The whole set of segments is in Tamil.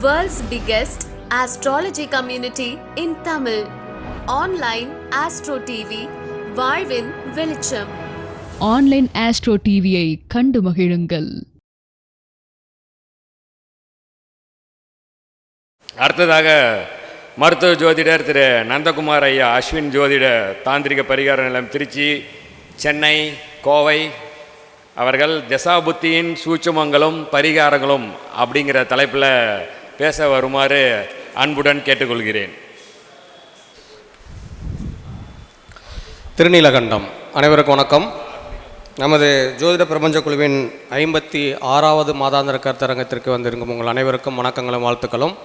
World's biggest astrology community in Tamil. Online Astro TV, வாழ்வின் வெளிச்சம். ஆன்லைன் ஆஸ்ட்ரோ டிவியை கண்டு மகிழுங்கள். அடுத்ததாக மருத்துவ ஜோதிடர் திரு நந்தகுமார் ஐயா அஸ்வின் ஜோதிட தாந்திரிக பரிகார நிலையம் திருச்சி, சென்னை, கோவை அவர்கள் தசாபுத்தியின் சூட்சுமங்களும் பரிகாரங்களும் அப்படிங்கிற தலைப்பில் பேச வருமாறு அன்புடன் கேட்டுக்கொள்கிறேன். திருநீலகண்டம் அனைவருக்கும் வணக்கம். நமது ஜோதிட பிரபஞ்ச குழுவின் 56வது மாதாந்திர கருத்தரங்கத்திற்கு வந்திருக்கும் உங்கள் அனைவருக்கும் வணக்கங்களும் வாழ்த்துக்களும்.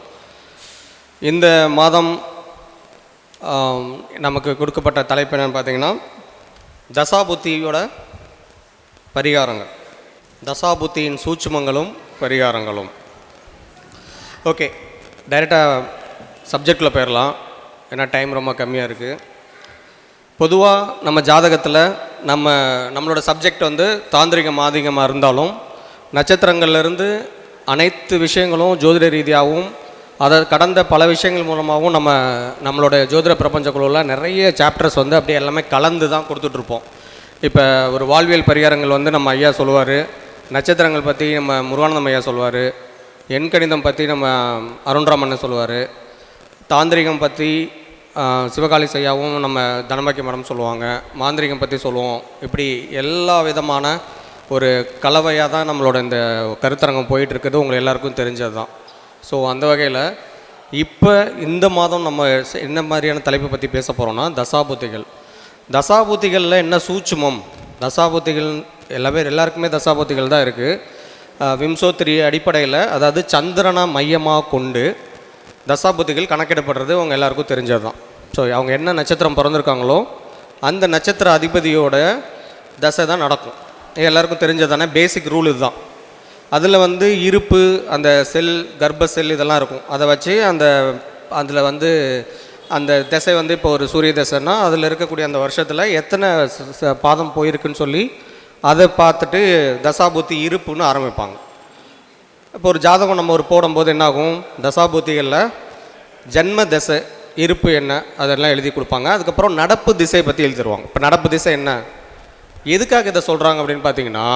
இந்த மாதம் நமக்கு கொடுக்கப்பட்ட தலைப்பு என்னென்னு பார்த்தீங்கன்னா தசாபுத்தியோட பரிகாரங்கள், தசாபுத்தியின் சூட்சுமங்களும் பரிகாரங்களும். ஓகே, டைரெக்டாக சப்ஜெக்டில் போயிடலாம், ஏன்னா டைம் ரொம்ப கம்மியாக இருக்குது. பொதுவாக நம்ம ஜாதகத்தில் நம்மளோட சப்ஜெக்ட் வந்து தாந்திரிகம் ஆதிகமாக இருந்தாலும் நட்சத்திரங்கள்லேருந்து அனைத்து விஷயங்களும் ஜோதிட ரீதியாகவும் அதை கடந்த பல விஷயங்கள் மூலமாகவும் நம்மளோட ஜோதிட பிரபஞ்ச குழுவில் நிறைய சாப்டர்ஸ் வந்து அப்படியே எல்லாமே கலந்து தான் கொடுத்துட்ருப்போம். இப்போ ஒரு வாழ்வியல் பரிகாரங்கள் வந்து நம்ம ஐயா சொல்லுவார், நட்சத்திரங்கள் பற்றி நம்ம முருகானந்தம் ஐயா சொல்லுவார், எண்கணிதம் பற்றி நம்ம அருண்ராமண்ணன் சொல்லுவார், தாந்திரிகம் பற்றி சிவகாளி ஐயாவும் நம்ம தனபாக்கிய மேடம் சொல்லுவாங்க, மாந்திரிகம் பற்றி சொல்லுவோம். இப்படி எல்லா விதமான ஒரு கலவையாக தான் நம்மளோட இந்த கருத்தரங்கம் போயிட்டுருக்குது, உங்களுக்கு எல்லாருக்கும் தெரிஞ்சது தான். ஸோ அந்த வகையில் இப்போ இந்த மாதம் நம்ம என்ன மாதிரியான தலைப்பை பற்றி பேச போகிறோன்னா தசாபுத்திகள். தசாபுத்திகளில் என்ன சூட்சுமம், தசாபுத்திகள் எல்லாருக்குமே தசாபுத்திகள் தான் இருக்குது. விம்சோத்திரி அடிப்படையில், அதாவது சந்திரனை மையமாக கொண்டு தசாபுத்திகள் கணக்கிடப்படுறது அவங்க எல்லாருக்கும் தெரிஞ்சது தான். ஸோ அவங்க என்ன நட்சத்திரம் பிறந்திருக்காங்களோ அந்த நட்சத்திர அதிபதியோட தசை தான் நடக்கும். எல்லாருக்கும் தெரிஞ்சதானே பேசிக் ரூல் இதுதான். அதில் வந்து இருப்பு, அந்த செல், கர்ப்ப செல் இதெல்லாம் இருக்கும். அதை வச்சு அதில் வந்து அந்த திசை வந்து இப்போ ஒரு சூரிய தசைன்னா அதில் இருக்கக்கூடிய அந்த வருஷத்தில் எத்தனை பாதம் போயிருக்குன்னு சொல்லி அதை பார்த்துட்டு தசாபுத்தி இருப்புன்னு ஆரம்பிப்பாங்க. இப்போ ஒரு ஜாதகம் நம்ம போடும்போது என்னாகும், தசாபுத்திகளில் ஜன்ம திசை இருப்பு என்ன அதெல்லாம் எழுதி கொடுப்பாங்க. அதுக்கப்புறம் நடப்பு திசை பற்றி எழுதிடுவாங்க. இப்போ நடப்பு திசை என்ன, எதுக்காக இதை சொல்கிறாங்க அப்படின்னு பார்த்தீங்கன்னா,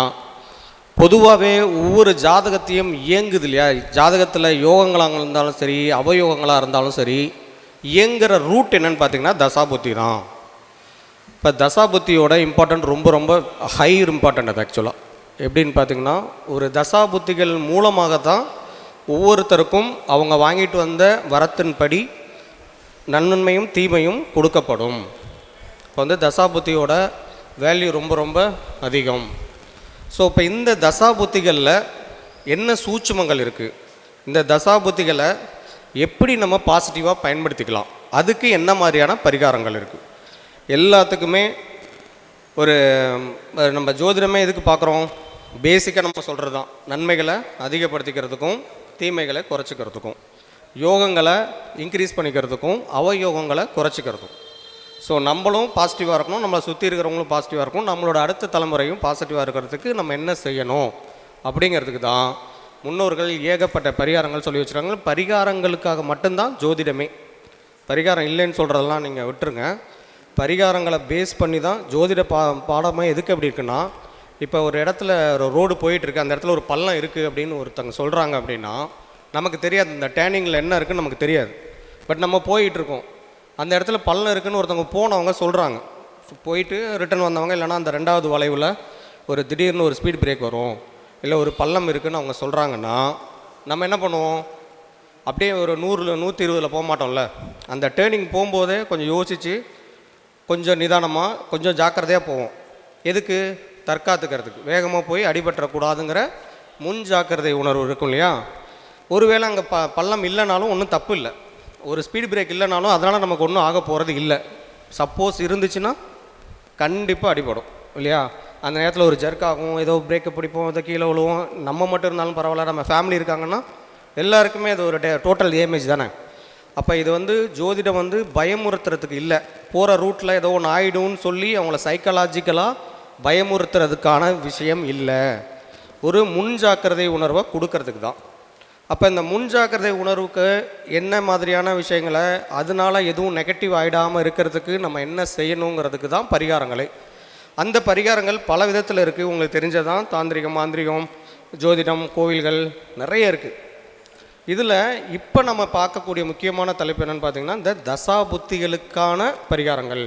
பொதுவாகவே ஒவ்வொரு ஜாதகத்தையும் இயங்குது இல்லையா, ஜாதகத்தில் யோகங்களாக இருந்தாலும் சரி அவயோகங்களாக இருந்தாலும் சரி இயங்குகிற ரூட் என்னென்னு பார்த்தீங்கன்னா தசாபுத்தி தான். இப்போ தசாபுத்தியோட இம்பார்ட்டன்ட் ரொம்ப ரொம்ப ஹை இம்பார்ட்டன்ட். அது ஆக்சுவலாக எப்படின்னு பார்த்திங்கன்னா, ஒரு தசாபுத்திகள் மூலமாக தான் ஒவ்வொருத்தருக்கும் அவங்க வாங்கிட்டு வந்த வரத்தின்படி நன்மையும் தீமையும் கொடுக்கப்படும். இப்போ வந்து தசாபுத்தியோட வேல்யூ ரொம்ப ரொம்ப அதிகம். ஸோ இப்போ இந்த தசாபுத்திகளில் என்ன சூட்சுமங்கள் இருக்குது, இந்த தசாபுத்திகளை எப்படி நம்ம பாசிட்டிவாக பயன்படுத்திக்கலாம், அதுக்கு என்ன மாதிரியான பரிகாரங்கள் இருக்குது, எல்லாத்துக்குமே ஒரு நம்ம ஜோதிடமே எதுக்கு பார்க்குறோம், பேசிக்காக நம்ம சொல்கிறது தான், நன்மைகளை அதிகப்படுத்திக்கிறதுக்கும் தீமைகளை குறைச்சிக்கிறதுக்கும், யோகங்களை இன்க்ரீஸ் பண்ணிக்கிறதுக்கும் அவயோகங்களை குறைச்சிக்கிறதுக்கும். ஸோ நம்மளும் பாசிட்டிவாக இருக்கணும், நம்மளை சுற்றி இருக்கிறவங்களும் பாசிட்டிவாக இருக்கணும், நம்மளோட அடுத்த தலைமுறையும் பாசிட்டிவாக இருக்கிறதுக்கு நம்ம என்ன செய்யணும் அப்படிங்கிறதுக்கு தான் முன்னோர்கள் ஏகப்பட்ட பரிகாரங்கள் சொல்லி வச்சுருக்காங்க. பரிகாரங்களுக்காக மட்டும்தான் ஜோதிடமே. பரிகாரம் இல்லைன்னு சொல்கிறதெல்லாம் நீங்கள் விட்டுருங்க. பரிகாரங்களை பேஸ் பண்ணி தான் ஜோதிட பாடமாக எதுக்கு அப்படி இருக்குன்னா, இப்போ ஒரு இடத்துல ஒரு ரோடு போயிட்டுருக்கு, அந்த இடத்துல ஒரு பள்ளம் இருக்குது அப்படின்னு ஒருத்தங்க சொல்கிறாங்க அப்படின்னா நமக்கு தெரியாது, இந்த டேர்னிங்கில் என்ன இருக்குதுன்னு நமக்கு தெரியாது. பட் நம்ம போயிட்டுருக்கோம், அந்த இடத்துல பள்ளம் இருக்குதுன்னு ஒருத்தவங்க போனவங்க சொல்கிறாங்க, போயிட்டு ரிட்டன் வந்தவங்க, இல்லைனா அந்த ரெண்டாவது வளைவில் ஒரு திடீர்னு ஒரு ஸ்பீட் பிரேக் வரும், இல்லை ஒரு பள்ளம் இருக்குதுன்னு அவங்க சொல்கிறாங்கன்னா நம்ம என்ன பண்ணுவோம், அப்படியே ஒரு 100-120 போக மாட்டோம்ல. அந்த டேர்னிங் போகும்போதே கொஞ்சம் யோசித்து கொஞ்சம் நிதானமாக கொஞ்சம் ஜாக்கிரதையாக போவோம். எதுக்கு, தற்காத்துக்கிறதுக்கு, வேகமாக போய் அடிபட்டுறக்கூடாதுங்கிற முன் ஜாக்கிரதை உணர்வு இருக்கும் இல்லையா. ஒருவேளை அங்கே பள்ளம் இல்லைனாலும் ஒன்றும் தப்பு இல்லை, ஒரு ஸ்பீட் பிரேக் இல்லைனாலும் அதனால் நமக்கு ஒன்றும் ஆக போகிறது இல்லை. சப்போஸ் இருந்துச்சுன்னா கண்டிப்பாக அடிபடும் இல்லையா. அந்த நேரத்தில் ஒரு ஜர்க்காகும், ஏதோ பிரேக்கை பிடிப்போம், ஏதோ கீழே விழுவோம். நம்ம மட்டும் இருந்தாலும் பரவாயில்ல, நம்ம ஃபேமிலி இருக்காங்கன்னா எல்லாருக்குமே அது ஒரு டோட்டல் டேமேஜ் தானே. அப்போ இது வந்து ஜோதிடம் வந்து பயமுறுத்துறதுக்கு இல்லை, போகிற ரூட்டில் ஏதோ ஒன்று ஆகிடும்னு சொல்லி அவங்கள சைக்கலாஜிக்கலாக பயமுறுத்துறதுக்கான விஷயம் இல்லை, ஒரு முன் ஜாக்கிரதை உணர்வை கொடுக்கறதுக்கு தான். அப்போ இந்த முன்ஜாக்கிரதை உணர்வுக்கு என்ன மாதிரியான விஷயங்களை அதனால் எதுவும் நெகட்டிவ் ஆகிடாமல் இருக்கிறதுக்கு நம்ம என்ன செய்யணுங்கிறதுக்கு தான் பரிகாரங்களே. அந்த பரிகாரங்கள் பல விதத்தில் இருக்குது. உங்களுக்கு தெரிஞ்சதான் தாந்திரிகம், மாந்திரிகம், ஜோதிடம், கோவில்கள் நிறைய இருக்குது. இதில் இப்போ நம்ம பார்க்கக்கூடிய முக்கியமான தலைப்பு என்னென்னு பார்த்திங்கன்னா இந்த தசாபுத்திகளுக்கான பரிகாரங்கள்.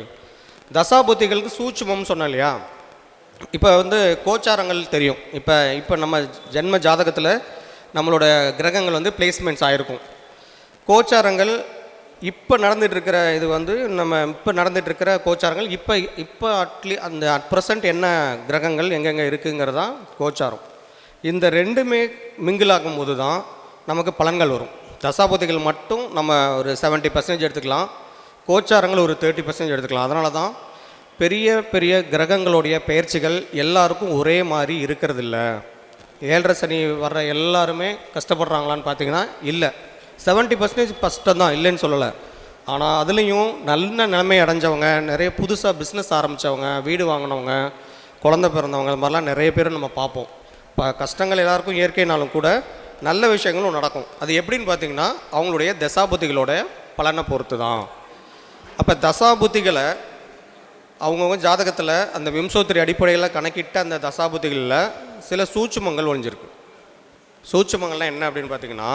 தசாபுத்திகளுக்கு சூட்சுமம்னு சொன்னோம் இல்லையா? இப்போ கோச்சாரங்கள் தெரியும். இப்போ நம்ம ஜென்ம ஜாதகத்தில் நம்மளோட கிரகங்கள் பிளேஸ்மெண்ட்ஸ் ஆகிருக்கும். கோச்சாரங்கள் இப்போ நடந்துகிட்ருக்கிற இது நம்ம இப்போ நடந்துகிட்ருக்கிற கோச்சாரங்கள் இப்போ அந்த அட் ப்ரெசண்ட் என்ன கிரகங்கள் எங்கெங்கே இருக்குங்கிறதான் கோச்சாரம். இந்த ரெண்டுமே மிங்கிளாகும் போது தான் நமக்கு பலன்கள் வரும். தசாபுத்திகள் மட்டும் நம்ம ஒரு 70% எடுத்துக்கலாம், கோச்சாரங்கள் ஒரு 30% எடுத்துக்கலாம். அதனால தான் பெரிய பெரிய கிரகங்களுடைய பெயர்ச்சிகள் எல்லாருக்கும் ஒரே மாதிரி இருக்கிறதில்ல. 7.5 சனி வர்ற எல்லாருமே கஷ்டப்படுறாங்களான்னு பார்த்தீங்கன்னா இல்லை. 70% கஷ்டம் தான், இல்லைன்னு சொல்லலை. ஆனால் அதுலேயும் நல்ல நிலைமை அடைஞ்சவங்க, நிறைய புதுசாக பிஸ்னஸ் ஆரம்பித்தவங்க, வீடு வாங்கினவங்க, குழந்தை பிறந்தவங்க, அது மாதிரிலாம் நிறைய பேர் நம்ம பார்ப்போம். இப்போ கஷ்டங்கள் எல்லாருக்கும் இயற்கைனாலும் கூட நல்ல விஷயங்களும் நடக்கும். அது எப்படின்னு பார்த்தீங்கன்னா அவங்களுடைய தசாபுத்திகளோட பலனை பொறுத்து தான். அப்போ தசாபுத்திகளை அவங்கவுங்க ஜாதகத்தில் அந்த விம்சோத்திரி அடிப்படையில் கணக்கிட்ட அந்த தசாபுத்திகளில் சில சூட்சுமங்கள் ஒழிஞ்சிருக்கு. சூட்சுமங்கள்லாம் என்ன அப்படின்னு பார்த்தீங்கன்னா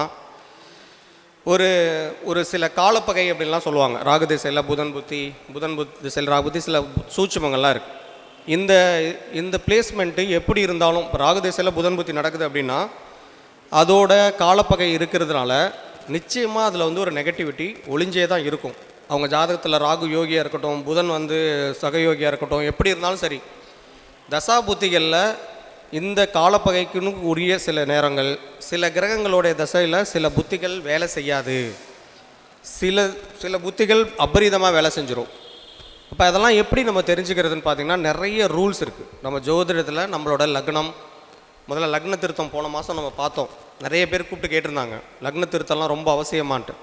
ஒரு சில காலப்பகை அப்படின்லாம் சொல்லுவாங்க. ராகு திசையில் புதன் திசையில் ராகு புத்தி, சில சூட்சுமங்கள்லாம் இருக்குது. இந்த பிளேஸ்மெண்ட்டு எப்படி இருந்தாலும் இப்போ ராகு திசையில் புதன் புத்தி நடக்குது அப்படின்னா அதோட காலப்பகை இருக்கிறதுனால நிச்சயமாக அதில் ஒரு நெகட்டிவிட்டி ஒளிஞ்சே தான் இருக்கும். அவங்க ஜாதகத்தில் ராகு யோகியாக இருக்கட்டும், புதன் சகயோகியாக இருக்கட்டும், எப்படி இருந்தாலும் சரி, தசாபுத்திகளில் இந்த காலப்பகைக்குன்னு உரிய சில நேரங்கள் சில கிரகங்களுடைய தசையில் சில புத்திகள் வேலை செய்யாது, சில புத்திகள் அபரிதமாக வேலை செஞ்சிடும். அப்போ அதெல்லாம் எப்படி நம்ம தெரிஞ்சுக்கிறதுன்னு பார்த்திங்கன்னா நிறைய ரூல்ஸ் இருக்குது. நம்ம ஜோதிடத்தில் நம்மளோட லக்னம், முதல்ல லக்ன திருத்தம் போன மாதம் நம்ம பார்த்தோம். நிறைய பேர் கூப்பிட்டு கேட்டிருந்தாங்க லக்ன திருத்தம்லாம் ரொம்ப அவசியமான்ட்டு.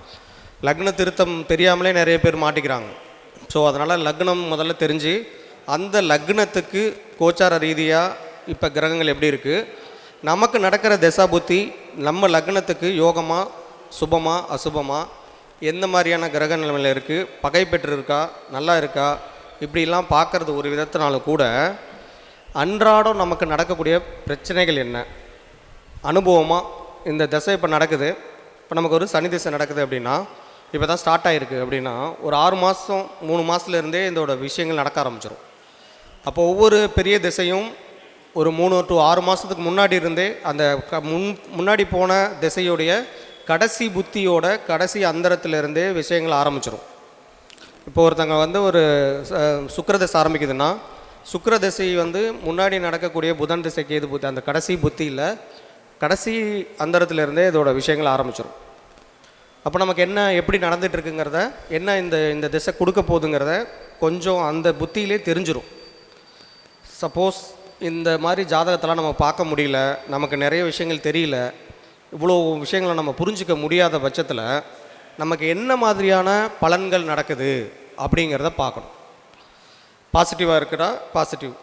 லக்ன திருத்தம் தெரியாமலே நிறைய பேர் மாட்டிக்கிறாங்க. ஸோ அதனால் லக்னம் முதல்ல தெரிஞ்சு அந்த லக்னத்துக்கு கோச்சார ரீதியாக இப்போ கிரகங்கள் எப்படி இருக்குது, நமக்கு நடக்கிற தசா புத்தி நம்ம லக்னத்துக்கு யோகமாக சுபமாக அசுபமாக எந்த மாதிரியான கிரக நிலைமையில் இருக்குது, பகை பெற்று இருக்கா, நல்லா இருக்கா, இப்படிலாம் பார்க்குறது ஒரு விதத்தினாலும் கூட அன்றாடம் நமக்கு நடக்கக்கூடிய பிரச்சனைகள் என்ன அனுபவமாக இந்த திசை இப்போ நடக்குது. இப்போ நமக்கு ஒரு சனி திசை நடக்குது அப்படின்னா, இப்போ தான் ஸ்டார்ட் ஆகிருக்கு அப்படின்னா ஒரு 6 மாதம் 3 மாதத்துலேருந்தே இதோட விஷயங்கள் நடக்க ஆரம்பிச்சிடும். அப்போ ஒவ்வொரு பெரிய திசையும் ஒரு 3 to 6 மாதத்துக்கு முன்னாடி இருந்தே அந்த முன்னாடி போன திசையுடைய கடைசி புத்தியோட கடைசி அந்தரத்திலிருந்தே விஷயங்கள் ஆரம்பிச்சிடும். இப்போ ஒருத்தங்க ஒரு சுக்கிரதசை ஆரம்பிக்குதுன்னா சுக்கிரதசை முன்னாடி நடக்கக்கூடிய புதன் திசை கேது புத்தி அந்த கடைசி புத்தியில் கடைசி அந்தரத்திலிருந்தே இதோட விஷயங்கள் ஆரம்பிச்சிடும். அப்போ நமக்கு என்ன எப்படி நடந்துகிட்ருக்குங்கிறத என்ன இந்த திசை கொடுக்க போகுதுங்கிறத கொஞ்சம் அந்த புத்தியிலே தெரிஞ்சிடும். சப்போஸ் இந்த மாதிரி ஜாதகத்தெல்லாம் நம்ம பார்க்க முடியல, நமக்கு நிறைய விஷயங்கள் தெரியல, இவ்வளோ விஷயங்களை நம்ம புரிஞ்சிக்க முடியாத பட்சத்தில் நமக்கு என்ன மாதிரியான பலன்கள் நடக்குது அப்படிங்கிறத பார்க்கணும். பாசிட்டிவாக இருக்குன்னா பாசிட்டிவ்,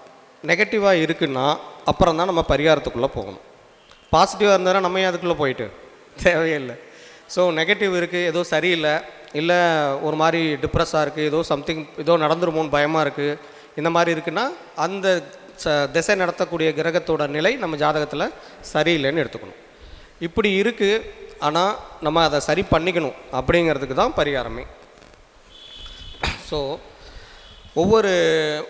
நெகட்டிவாக இருக்குன்னா அப்புறம் தான் நம்ம பரிகாரத்துக்குள்ளே போகணும். பாசிட்டிவாக இருந்தாலும் நம்ம அதுக்குள்ளே போயிட்டு தேவையில்லை. ஸோ நெகட்டிவ் இருக்குது, ஏதோ சரியில்லை, இல்லை ஒரு மாதிரி டிப்ரெஸ்ஸாக இருக்குது, ஏதோ சம்திங் ஏதோ நடந்துருமோன்னு பயமாக இருக்குது, இந்த மாதிரி இருக்குன்னா அந்த திசை நடத்தக்கூடிய கிரகத்தோட நிலை நம்ம ஜாதகத்தில் சரியில்லைன்னு எடுத்துக்கணும். இப்படி இருக்குது, ஆனால் நம்ம அதை சரி பண்ணிக்கணும் அப்படிங்கிறதுக்கு தான் பரிகாரமே. ஸோ ஒவ்வொரு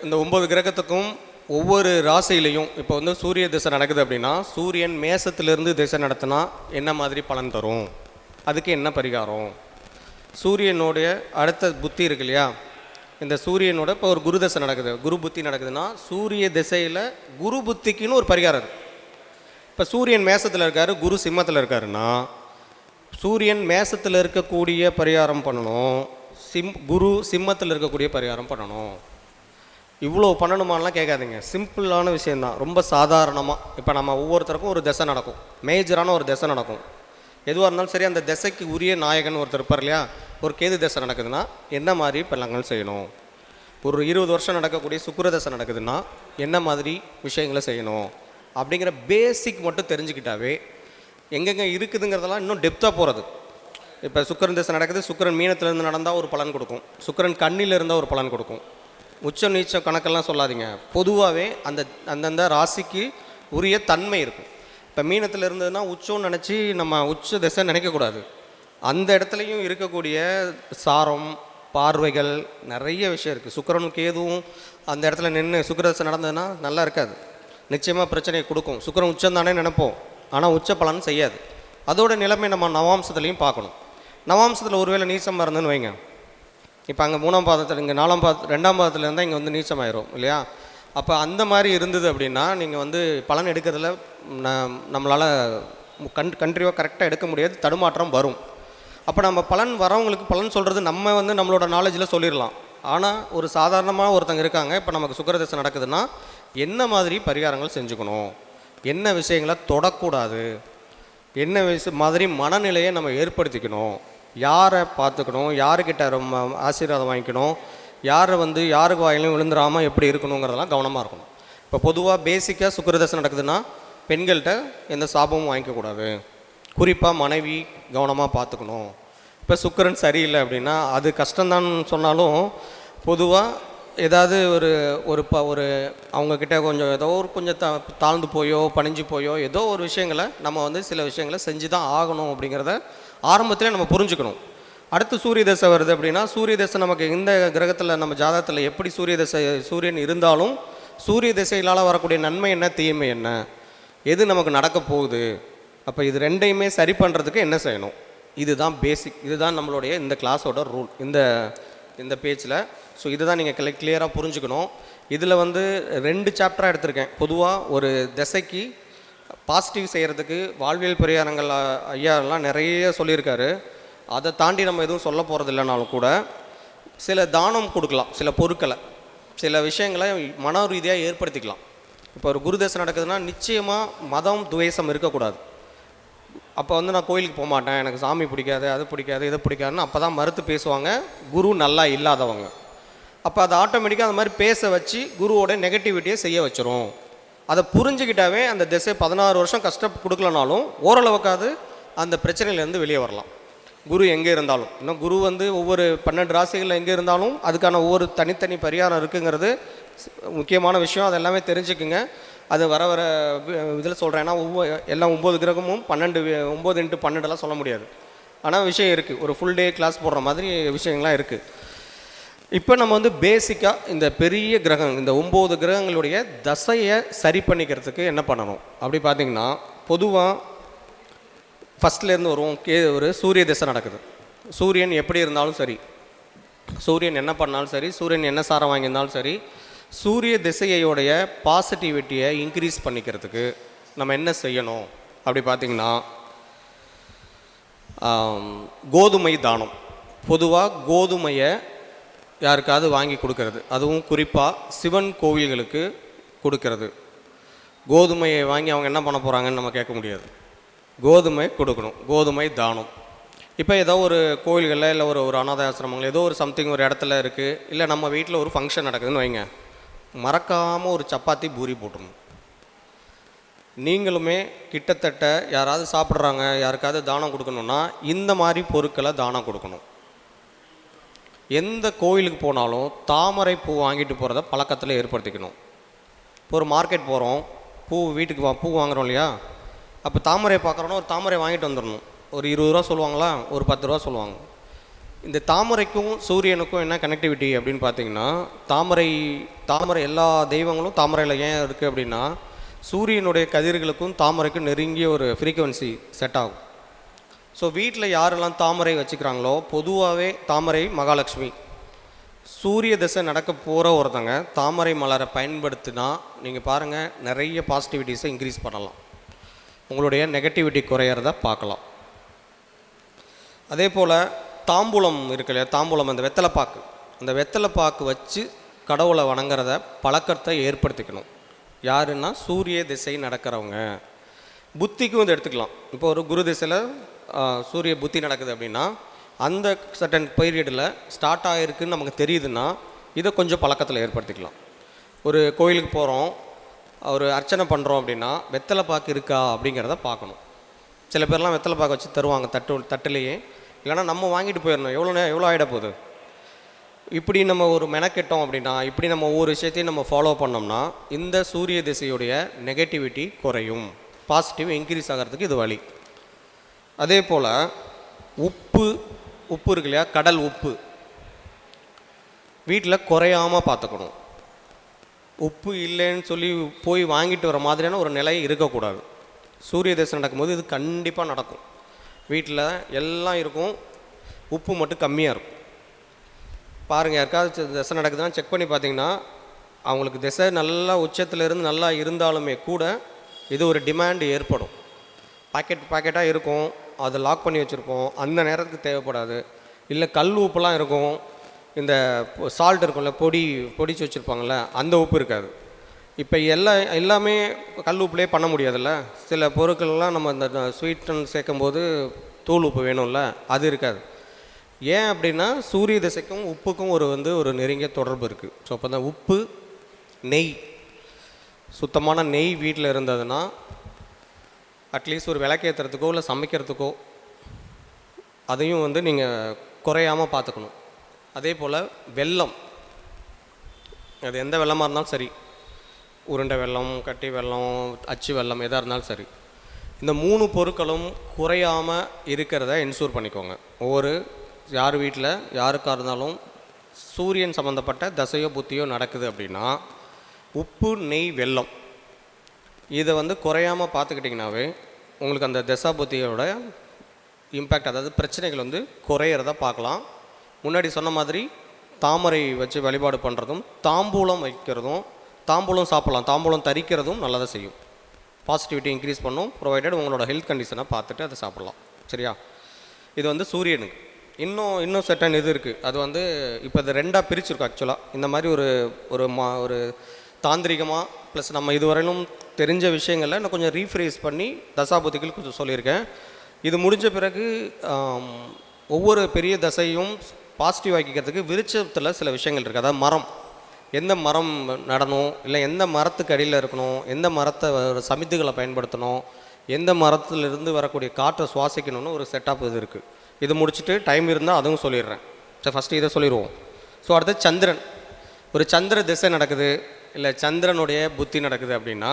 இந்த 9 கிரகத்துக்கும் ஒவ்வொரு ராசியிலையும் இப்போ சூரிய திசை நடக்குது அப்படின்னா சூரியன் மேசத்திலிருந்து திசை நடத்தினா என்ன மாதிரி பலன் தரும், அதுக்கு என்ன பரிகாரம், சூரியனுடைய அடுத்த புத்தி இருக்கு இல்லையா, இந்த சூரியனோட இப்போ ஒரு குரு திசை நடக்குது, குரு புத்தி நடக்குதுன்னா சூரிய திசையில் குரு புத்திக்குன்னு ஒரு பரிகாரம் இருக்குது. இப்போ சூரியன் மேசத்தில் இருக்கார், குரு சிம்மத்தில் இருக்காருன்னா சூரியன் மேசத்தில் இருக்கக்கூடிய பரிகாரம் பண்ணணும், குரு சிம்மத்தில் இருக்கக்கூடிய பரிகாரம் பண்ணணும். இவ்வளோ பண்ணணுமானலாம் கேட்காதீங்க, சிம்பிளான விஷயந்தான், ரொம்ப சாதாரணமாக. இப்போ நம்ம ஒவ்வொருத்தருக்கும் ஒரு திசை நடக்கும், மேஜரான ஒரு திசை நடக்கும், எதுவாக இருந்தாலும் சரி. அந்த திசைக்கு உரிய நாயகன் ஒருத்தர் இருப்பார் இல்லையா, ஒரு கேது திசை நடக்குதுன்னா என்ன மாதிரி பலன்கள் செய்யணும், ஒரு 20 வருஷம் நடக்கக்கூடிய சுக்கிர திசை நடக்குதுன்னா என்ன மாதிரி விஷயங்களை செய்யணும் அப்படிங்கிற பேசிக் மட்டும் தெரிஞ்சுக்கிட்டாவே எங்கெங்கே இருக்குதுங்கிறதெல்லாம் இன்னும் டெப்த்தாக போகிறது. இப்போ சுக்கிரன் திசை நடக்குது, சுக்கிரன் மீனத்திலேருந்து நடந்தால் ஒரு பலன் கொடுக்கும், சுக்கிரன் கண்ணில் இருந்தால் ஒரு பலன் கொடுக்கும். உச்ச நீச்ச கணக்கெல்லாம் சொல்லாதீங்க. பொதுவாகவே அந்தந்த ராசிக்கு உரிய தன்மை இருக்கும். இப்போ மீனத்தில் இருந்ததுன்னா உச்சம்னு நினச்சி நம்ம உச்ச திசை நினைக்கக்கூடாது. அந்த இடத்துலையும் இருக்கக்கூடிய சாரம், பார்வைகள், நிறைய விஷயம் இருக்குது. சுக்கிரனும் கேதுவும் அந்த இடத்துல நின்று சுக்கிரதசை நடந்ததுன்னா நல்லா இருக்காது, நிச்சயமாக பிரச்சனையை கொடுக்கும். சுக்கிரன் உச்சம் தானே நினைப்போம், ஆனால் உச்ச பலன் செய்யாது. அதோட நிலைமை நம்ம நவாம்சத்துலேயும் பார்க்கணும். நவாம்சத்தில் ஒருவேளை நீச்சமாக இருந்துன்னு வைங்க, இப்போ அங்கே 3ஆம் பாதத்தில், இங்கே 4ஆம் பாதம் 2ஆம் பாதத்தில் இருந்தால் இங்கே வந்து நீச்சமாயிரும் இல்லையா? அப்போ அந்த மாதிரி இருந்தது அப்படின்னா நீங்கள் வந்து பலன் எடுக்கிறதுல நம்மளால் கண்டிப்பாக கரெக்டாக எடுக்க முடியாது, தடுமாற்றம் வரும். அப்போ நம்ம பலன் வரவங்களுக்கு பலன் சொல்கிறது நம்ம வந்து நம்மளோட நாலேஜில் சொல்லிடலாம். ஆனால் ஒரு சாதாரணமாக ஒருத்தங்க இருக்காங்க, இப்போ நமக்கு சுக்கிரதசை நடக்குதுன்னா என்ன மாதிரி பரிகாரங்கள் செஞ்சுக்கணும், என்ன விஷயங்களை தொடக்கூடாது, என்ன மாதிரி மனநிலையை நம்ம ஏற்படுத்திக்கணும், யாரை பார்த்துக்கணும், யாருக்கிட்ட ரொம்ப ஆசீர்வாதம் வாங்கிக்கணும், யாரை வந்து யாருக்கு வாயிலையும் விழுந்துடாமல் எப்படி இருக்கணுங்கிறதெல்லாம் கவனமாக இருக்கணும். இப்போ பொதுவாக பேசிக்காக சுக்கிரதசை நடக்குதுன்னா பெண்கள்கிட்ட எந்த சாபமும் வாங்கிக்கக்கூடாது, குறிப்பாக மனைவி கவனமாக பார்த்துக்கணும். இப்போ சுக்கிரன் சரியில்லை அப்படின்னா அது கஷ்டம்தான் சொன்னாலும் பொதுவாக ஏதாவது ஒரு அவங்கக்கிட்ட கொஞ்சம் ஏதோ ஒரு கொஞ்சம் தாழ்ந்து போயோ பணிஞ்சு போயோ ஏதோ ஒரு விஷயங்களை நம்ம வந்து சில விஷயங்களை செஞ்சு தான் ஆகணும் அப்படிங்கிறத ஆரம்பத்தில் நம்ம புரிஞ்சுக்கணும். அடுத்து சூரிய தசை வருது அப்படின்னா சூரிய தசை நமக்கு இந்த கிரகத்தில் நம்ம ஜாதகத்தில் எப்படி சூரியன் இருந்தாலும் சூரிய திசையினால் வரக்கூடிய நன்மை என்ன, தீமை என்ன, எது நமக்கு நடக்க போகுது, அப்போ இது ரெண்டையுமே சரி பண்ணுறதுக்கு என்ன செய்யணும், இதுதான் பேசிக், இதுதான் நம்மளுடைய இந்த கிளாஸோட ரூல் இந்த பேஜில். ஸோ இதுதான் நீங்கள் கிளியராக புரிஞ்சுக்கணும். இதில் வந்து 2 சாப்டராக எடுத்திருக்கேன். பொதுவாக ஒரு திசைக்கு பாசிட்டிவ் செய்கிறதுக்கு வாழ்வியல் பரிகாரங்கள் ஐயாலாம் நிறைய சொல்லியிருக்காரு. அதை தாண்டி நம்ம எதுவும் சொல்ல போகிறது இல்லைனாலும் கூட சில தானம் கொடுக்கலாம், சில பொருட்களை, சில விஷயங்களை மன ரீதியாக ஏற்படுத்திக்கலாம். இப்போ ஒரு குருதசை நடக்குதுன்னா நிச்சயமாக மதம் துவேஷம் இருக்கக்கூடாது. அப்போ வந்து நான் கோயிலுக்கு போக மாட்டேன், எனக்கு சாமி பிடிக்காது, அது பிடிக்காது, இதை பிடிக்காதுன்னு அப்போ தான் மறுத்து பேசுவாங்க குரு நல்லா இல்லாதவங்க. அப்போ அதை ஆட்டோமேட்டிக்காக அந்த மாதிரி பேச வச்சு குருவோட நெகட்டிவிட்டியை செய்ய வச்சிரும். அதை புரிஞ்சுக்கிட்டாவே அந்த திசை 16 வருஷம் கஷ்டம் கொடுக்கலனாலும் ஓரளவுக்காவது அந்த பிரச்சனையிலேருந்து வெளியே வரலாம். குரு எங்கே இருந்தாலும், இன்னும் குரு வந்து ஒவ்வொரு 12 ராசிகளில் எங்கே இருந்தாலும் அதுக்கான ஒவ்வொரு தனித்தனி பரிகாரம் இருக்குங்கிறது முக்கியமான விஷயம். அது எல்லாமே தெரிஞ்சுக்குங்க. அது வர இதில் சொல்கிறேன். ஏன்னா எல்லாம் 9 கிரகமும் 9x12 சொல்ல முடியாது. ஆனால் விஷயம் இருக்குது, ஒரு ஃபுல் டே கிளாஸ் போடுற மாதிரி விஷயங்கள்லாம் இருக்குது. இப்போ நம்ம வந்து பேசிக்காக இந்த பெரிய கிரகம், இந்த 9 கிரகங்களுடைய தசையை சரி பண்ணிக்கிறதுக்கு என்ன பண்ணணும் அப்படி பார்த்திங்கன்னா, பொதுவாக ஃபஸ்ட்லேருந்து வருவோம். ஒரு சூரிய திசை நடக்குது. சூரியன் எப்படி இருந்தாலும் சரி, சூரியன் என்ன பண்ணாலும் சரி, சூரியன் என்ன சாரம் வாங்கியிருந்தாலும் சரி, சூரிய திசையோடைய பாசிட்டிவிட்டியை இன்க்ரீஸ் பண்ணிக்கிறதுக்கு நம்ம என்ன செய்யணும் அப்படி பார்த்திங்கன்னா, கோதுமை தானம். பொதுவாக கோதுமையை யாருக்காவது வாங்கி கொடுக்கறது, அதுவும் குறிப்பாக சிவன் கோவில்களுக்கு கொடுக்கறது. கோதுமையை வாங்கி அவங்க என்ன பண்ண போகிறாங்கன்னு நம்ம கேட்க முடியாது. கோதுமை கொடுக்கணும், கோதுமை தானம். இப்போ ஏதோ ஒரு கோவில்களில் இல்லை ஒரு அனாதை ஆசிரமங்கள் ஏதோ ஒரு சம்திங் ஒரு இடத்துல இருக்குது, இல்லை நம்ம வீட்டில் ஒரு ஃபங்க்ஷன் நடக்குதுன்னு வைங்க, மறக்காமல் ஒரு சப்பாத்தி பூரி போட்டுருணும். நீங்களுமே கிட்டத்தட்ட யாராவது சாப்பிட்றாங்க, யாருக்காவது தானம் கொடுக்கணுன்னா இந்த மாதிரி பொருட்களை தானம் கொடுக்கணும். எந்த கோயிலுக்கு போனாலும் தாமரை பூ வாங்கிட்டு போகிறத பழக்கத்தில் ஏற்படுத்திக்கணும். இப்போ ஒரு மார்க்கெட் போகிறோம், வீட்டுக்கு பூ வாங்குகிறோம் இல்லையா, அப்போ தாமரை பார்க்குறோன்னா ஒரு தாமரை வாங்கிட்டு வந்துடணும். ஒரு 20 ரூபா சொல்லுவாங்களா, ஒரு 10 ரூபா சொல்லுவாங்க. இந்த தாமரைக்கும் சூரியனுக்கும் என்ன கனெக்டிவிட்டி அப்படின்னு பார்த்தீங்கன்னா, தாமரை எல்லா தெய்வங்களும் தாமரையில் ஏன் இருக்குது அப்படின்னா, சூரியனுடைய கதிர்களுக்கும் தாமரைக்கும் நெருங்கிய ஒரு ஃப்ரீக்குவன்சி செட் ஆகும். ஸோ வீட்டில் யாரெல்லாம் தாமரை வச்சுக்கிறாங்களோ, பொதுவாகவே தாமரை மகாலட்சுமி. சூரிய திசை நடக்க போகிற ஒருத்தங்க தாமரை மலரை பயன்படுத்தினா நீங்கள் பாருங்கள், நிறைய பாசிட்டிவிட்டிஸை இன்க்ரீஸ் பண்ணலாம், உங்களுடைய நெகட்டிவிட்டி குறையிறத பார்க்கலாம். அதே போல் தாம்பூலம் இருக்கு இல்லையா, தாம்பூலம், அந்த வெத்தலைப்பாக்கு வச்சு கடவுளை வணங்குறத பழக்கத்தை ஏற்படுத்திக்கணும். யாருன்னா சூரிய திசை நடக்கிறவங்க. புத்திக்கும் இதை எடுத்துக்கலாம். இப்போ ஒரு குரு திசையில் சூரிய புத்தி நடக்குது அப்படின்னா, அந்த சர்டன் பீரியடில் ஸ்டார்ட் ஆகிருக்குன்னு நமக்கு தெரியுதுன்னா இதை கொஞ்சம் பழக்கத்தில் ஏற்படுத்திக்கலாம். ஒரு கோயிலுக்கு போகிறோம், ஒரு அர்ச்சனை பண்ணுறோம் அப்படின்னா வெத்தலைப்பாக்கு இருக்கா அப்படிங்கிறத பார்க்கணும். சில பேர்லாம் வெத்தலை பாக்கு வச்சு தருவாங்க தட்டுலேயே, இல்லைனா நம்ம வாங்கிட்டு போயிடணும். எவ்வளோ ஆகிட போகுது. இப்படி நம்ம ஒரு மெனக்கெட்டோம் அப்படின்னா, இப்படி நம்ம ஒவ்வொரு விஷயத்தையும் நம்ம ஃபாலோ பண்ணோம்னா இந்த சூரிய திசையுடைய நெகட்டிவிட்டி குறையும், பாசிட்டிவ் இன்க்ரீஸ் ஆகிறதுக்கு இது வழி. அதே போல் உப்பு இருக்கு இல்லையா, கடல் உப்பு வீட்டில் குறையாமல் பார்த்துக்கணும். உப்பு இல்லைன்னு சொல்லி போய் வாங்கிட்டு வர மாதிரியான ஒரு நிலை இருக்கக்கூடாது. சூரிய திசை நடக்கும்போது இது கண்டிப்பாக நடக்கும். வீட்டில் எல்லாம் இருக்கும், உப்பு மட்டும் கம்மியாக இருக்கும். பாருங்கள், யாருக்காவது திசை நடக்குதுன்னா செக் பண்ணி பார்த்தீங்கன்னா அவங்களுக்கு திசை நல்லா உச்சத்துலேருந்து நல்லா இருந்தாலுமே கூட இது ஒரு டிமாண்ட் ஏற்படும். பாக்கெட்டாக இருக்கும், அதை லாக் பண்ணி வச்சுருப்போம், அந்த நேரத்துக்கு தேவைப்படாது. இல்லை கல் உப்புலாம் இருக்கும், இந்த சால்ட் இருக்கும்ல, பொடிச்சு வச்சுருப்பாங்கள்ல, அந்த உப்பு இருக்காது. இப்போ எல்லாமே கல் உப்புலேயே பண்ண முடியாதுல்ல. சில பொருட்கள்லாம் நம்ம இந்த ஸ்வீட்டன் சேர்க்கும்போது தூள் உப்பு வேணும்ல, அது இருக்காது. ஏன் அப்படின்னா சூரிய திசைக்கும் உப்புக்கும் ஒரு நெருங்கிய தொடர்பு இருக்குது. ஸோ அப்போ தான் உப்பு, நெய், சுத்தமான நெய் வீட்டில் இருந்ததுன்னா அட்லீஸ்ட் ஒரு விளக்கேற்றுறதுக்கோ இல்லை சமைக்கிறதுக்கோ அதையும் நீங்கள் குறையாமல் பார்த்துக்கணும். அதே போல் வெல்லம், அது எந்த வெல்லமாக இருந்தாலும் சரி, உருண்டை வெல்லம், கட்டி வெல்லம், அச்சு வெல்லம், எதாக இருந்தாலும் சரி, இந்த 3 பொருட்களும் குறையாமல் இருக்கிறத என்ஷூர் பண்ணிக்கோங்க. யார் வீட்டில் யாருக்காக இருந்தாலும் சூரியன் சம்மந்தப்பட்ட தசையோ புத்தியோ நடக்குது அப்படின்னா உப்பு, நெய், வெல்லம் இதை குறையாமல் பார்த்துக்கிட்டிங்கனாவே உங்களுக்கு அந்த தசா புத்தியோட இம்பேக்ட், அதாவது பிரச்சனைகள் குறையிறத பார்க்கலாம். முன்னாடி சொன்ன மாதிரி தாமரை வச்சு வழிபாடு பண்ணுறதும், தாம்பூலம் வைக்கிறதும், தாம்பூலம் சாப்பிட்லாம், தாம்பூலம் தரிக்கிறதும் நல்லதை செய்யும். பாசிட்டிவிட்டி இன்க்ரீஸ் பண்ணும், ப்ரொவைடட் உங்களோட ஹெல்த் கண்டிஷனை பார்த்துட்டு அதை சாப்பிட்லாம். சரியா? இது சூரியனுக்கு. இன்னும் செட்டன் இது இருக்குது. அது இப்போ இது 2ஆக பிரிச்சுருக்கோம் ஆக்சுவலாக. இந்த மாதிரி ஒரு தாந்திரிகமாக ப்ளஸ் நம்ம இதுவரையிலும் தெரிஞ்ச விஷயங்களில் இன்னும் கொஞ்சம் ரீஃப்ரேஸ் பண்ணி தசாபுத்திகள் கொஞ்சம் சொல்லியிருக்கேன். இது முடிஞ்ச பிறகு ஒவ்வொரு பெரிய தசையும் பாசிட்டிவ் ஆக்கிக்கிறதுக்கு விருட்சத்தில் சில விஷயங்கள் இருக்குது. அதாவது மரம், எந்த மரம் நடணும், இல்லை எந்த மரத்துக்கு அடியில் இருக்கணும், எந்த மரத்தை சமித்துகளை பயன்படுத்தணும், எந்த மரத்துலேருந்து வரக்கூடிய காற்றை சுவாசிக்கணும்னு ஒரு செட்டப் இது இருக்குது. இது முடிச்சுட்டு டைம் இருந்தால் அதுவும் சொல்லிடுறேன். சரி, ஃபஸ்ட்டு இதை சொல்லிடுவோம். ஸோ அடுத்து சந்திரன். ஒரு சந்திர திசை நடக்குது, இல்லை சந்திரனுடைய புத்தி நடக்குது அப்படின்னா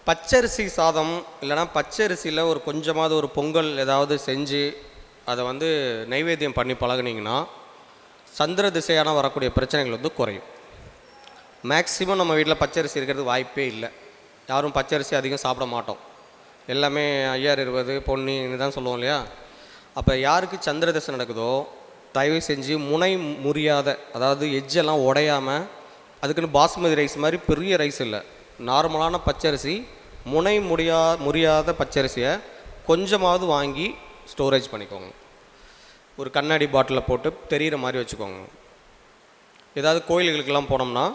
பச்சரிசி சாதம் இல்லைனா பச்சரிசியில் ஒரு கொஞ்சமாவது ஒரு பொங்கல் ஏதாவது செஞ்சு அதை நைவேத்தியம் பண்ணி பழகுனீங்கன்னா சந்திர திசையான வரக்கூடிய பிரச்சனைகள் குறையும். மேக்ஸிமம் நம்ம வீட்டில் பச்சரிசி இருக்கிறது வாய்ப்பே இல்லை. யாரும் பச்சரிசி அதிகம் சாப்பிட மாட்டோம். எல்லாமே 5020 பொன்னின்னு தான் சொல்லுவோம் இல்லையா? அப்போ யாருக்கு சந்திர திசை நடக்குதோ தயவு செஞ்சு முனை முறியாத, அதாவது எஜ்ஜெல்லாம் உடையாமல், அதுக்குன்னு பாஸ்மதி ரைஸ் மாதிரி பெரிய ரைஸ் இல்லை, நார்மலான பச்சரிசி, முனை முறியாத பச்சரிசியை கொஞ்சமாவது வாங்கி ஸ்டோரேஜ் பண்ணிக்கோங்க. ஒரு கண்ணாடி பாட்டிலில் போட்டு தெரிகிற மாதிரி வச்சுக்கோங்க. ஏதாவது கோயில்களுக்கெல்லாம் போனோம்னா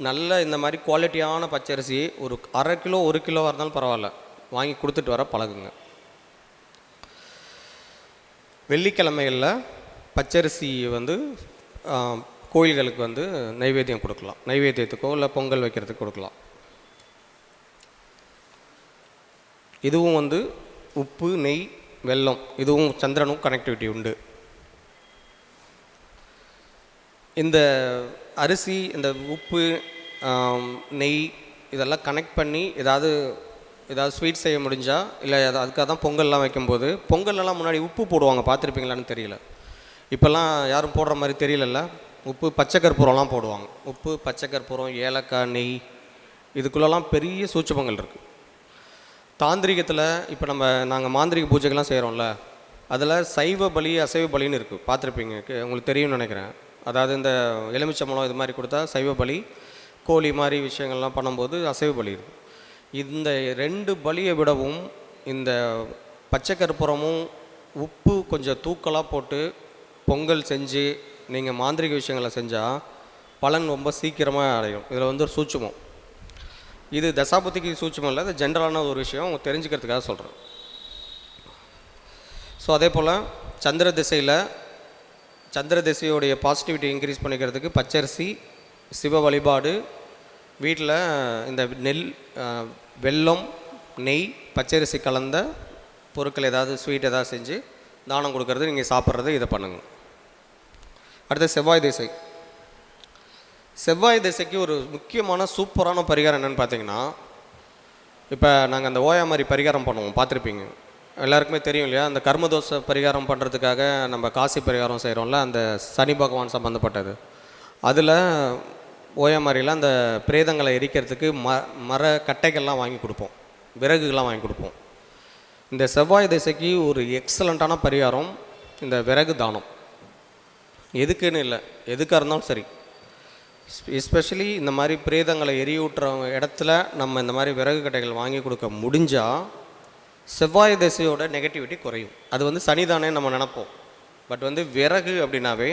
நல்ல இந்த மாதிரி குவாலிட்டியான பச்சரிசி ஒரு 1/2 கிலோ 1 கிலோவாக இருந்தாலும் பரவாயில்ல, வாங்கி கொடுத்துட்டு வர பழகுங்க. வெள்ளிக்கிழமைகளில் பச்சரிசி கோயில்களுக்கு நைவேத்தியம் கொடுக்கலாம். நைவேத்தியத்துக்கோ இல்லை பொங்கல் வைக்கிறதுக்கு கொடுக்கலாம். இதுவும் உப்பு, நெய், வெல்லம், இதுவும் சந்திரனும் கனெக்டிவிட்டி உண்டு. இந்த அரிசி, இந்த உப்பு, நெய் இதெல்லாம் கனெக்ட் பண்ணி ஏதாவது ஸ்வீட் செய்ய முடிஞ்சால், இல்லை அதுக்காக தான் பொங்கல்லாம் வைக்கும்போது, பொங்கல்லாம் முன்னாடி உப்பு போடுவாங்க, பார்த்துருப்பீங்களான்னு தெரியல. இப்போல்லாம் யாரும் போடுற மாதிரி தெரியலல்ல. உப்பு, பச்சை கற்பூரம்லாம் போடுவாங்க. உப்பு, பச்சை கற்பூரம், ஏலக்காய், நெய், இதுக்குள்ளெல்லாம் பெரிய சூட்சுமங்கள் இருக்குது. தாந்திரிகத்தில் இப்போ நாங்கள் மாந்திரிக பூஜைகள்லாம் செய்கிறோம்ல, அதில் சைவ பலி, அசைவ பலின்னு இருக்குது, பார்த்துருப்பீங்க, உங்களுக்கு தெரியும்னு நினைக்கிறேன். அதாவது இந்த எலுமிச்சம்பழம் இது மாதிரி கொடுத்தா சைவ பலி, கோழி மாதிரி விஷயங்கள்லாம் பண்ணும்போது அசைவ பலி இருக்குது. இந்த 2 பலியை விடவும் இந்த பச்சை கற்பூரமும் உப்பு கொஞ்சம் தூக்கலாக போட்டு பொங்கல் செஞ்சு நீங்கள் மாந்திரிக விஷயங்களை செஞ்சால் பலன் ரொம்ப சீக்கிரமாக அடையும். இதில் ஒரு சூட்சுமம், இது தசாபுத்திக்கு சூட்சுமம் இல்லை, இது ஜென்ரலான ஒரு விஷயம் அவங்க தெரிஞ்சுக்கிறதுக்காக சொல்கிறேன். ஸோ அதே போல் சந்திர திசையோடைய பாசிட்டிவிட்டி இன்க்ரீஸ் பண்ணிக்கிறதுக்கு பச்சரிசி, சிவ வழிபாடு, வீட்டில் இந்த வெல்லம், நெய், பச்சரிசி கலந்த பொருட்கள் ஏதாவது ஸ்வீட் ஏதாவது செஞ்சு தானம் கொடுக்கறது, நீங்கள் சாப்பிட்றது, இதை பண்ணுங்க. அடுத்து செவ்வாய் திசை. செவ்வாய் திசைக்கு ஒரு முக்கியமான சூப்பரான பரிகாரம் என்னென்னு பார்த்தீங்கன்னா, இப்போ நாங்கள் அந்த ஓயா மாதிரி பரிகாரம் பண்ணுவோம், பார்த்துருப்பீங்க, எல்லாருக்குமே தெரியும் இல்லையா? அந்த கர்மதோஷ பரிகாரம் பண்ணுறதுக்காக நம்ம காசி பரிகாரம் செய்கிறோம்ல, அந்த சனி பகவான் சம்மந்தப்பட்டது. அதில் ஓயா மாதிரிலாம் அந்த பிரேதங்களை எரிக்கிறதுக்கு மர கட்டைகள்லாம் வாங்கி கொடுப்போம், விறகுகள்லாம் வாங்கி கொடுப்போம். இந்த செவ்வாய் திசைக்கு ஒரு எக்ஸலண்ட்டான பரிகாரம் இந்த விறகு தானம். எதுக்குன்னு இல்லை, எதுக்காக இருந்தாலும் சரி, எஸ்பெஷலி இந்த மாதிரி பிரேதங்களை எரியூட்டுற இடத்துல நம்ம இந்த மாதிரி விறகு கட்டைகள் வாங்கி கொடுக்க முடிஞ்சால் செவ்வாய் திசையோட நெகட்டிவிட்டி குறையும். அது வந்து சனிதானே நம்ம நினைப்போம், பட் வந்து விறகு அப்படின்னாவே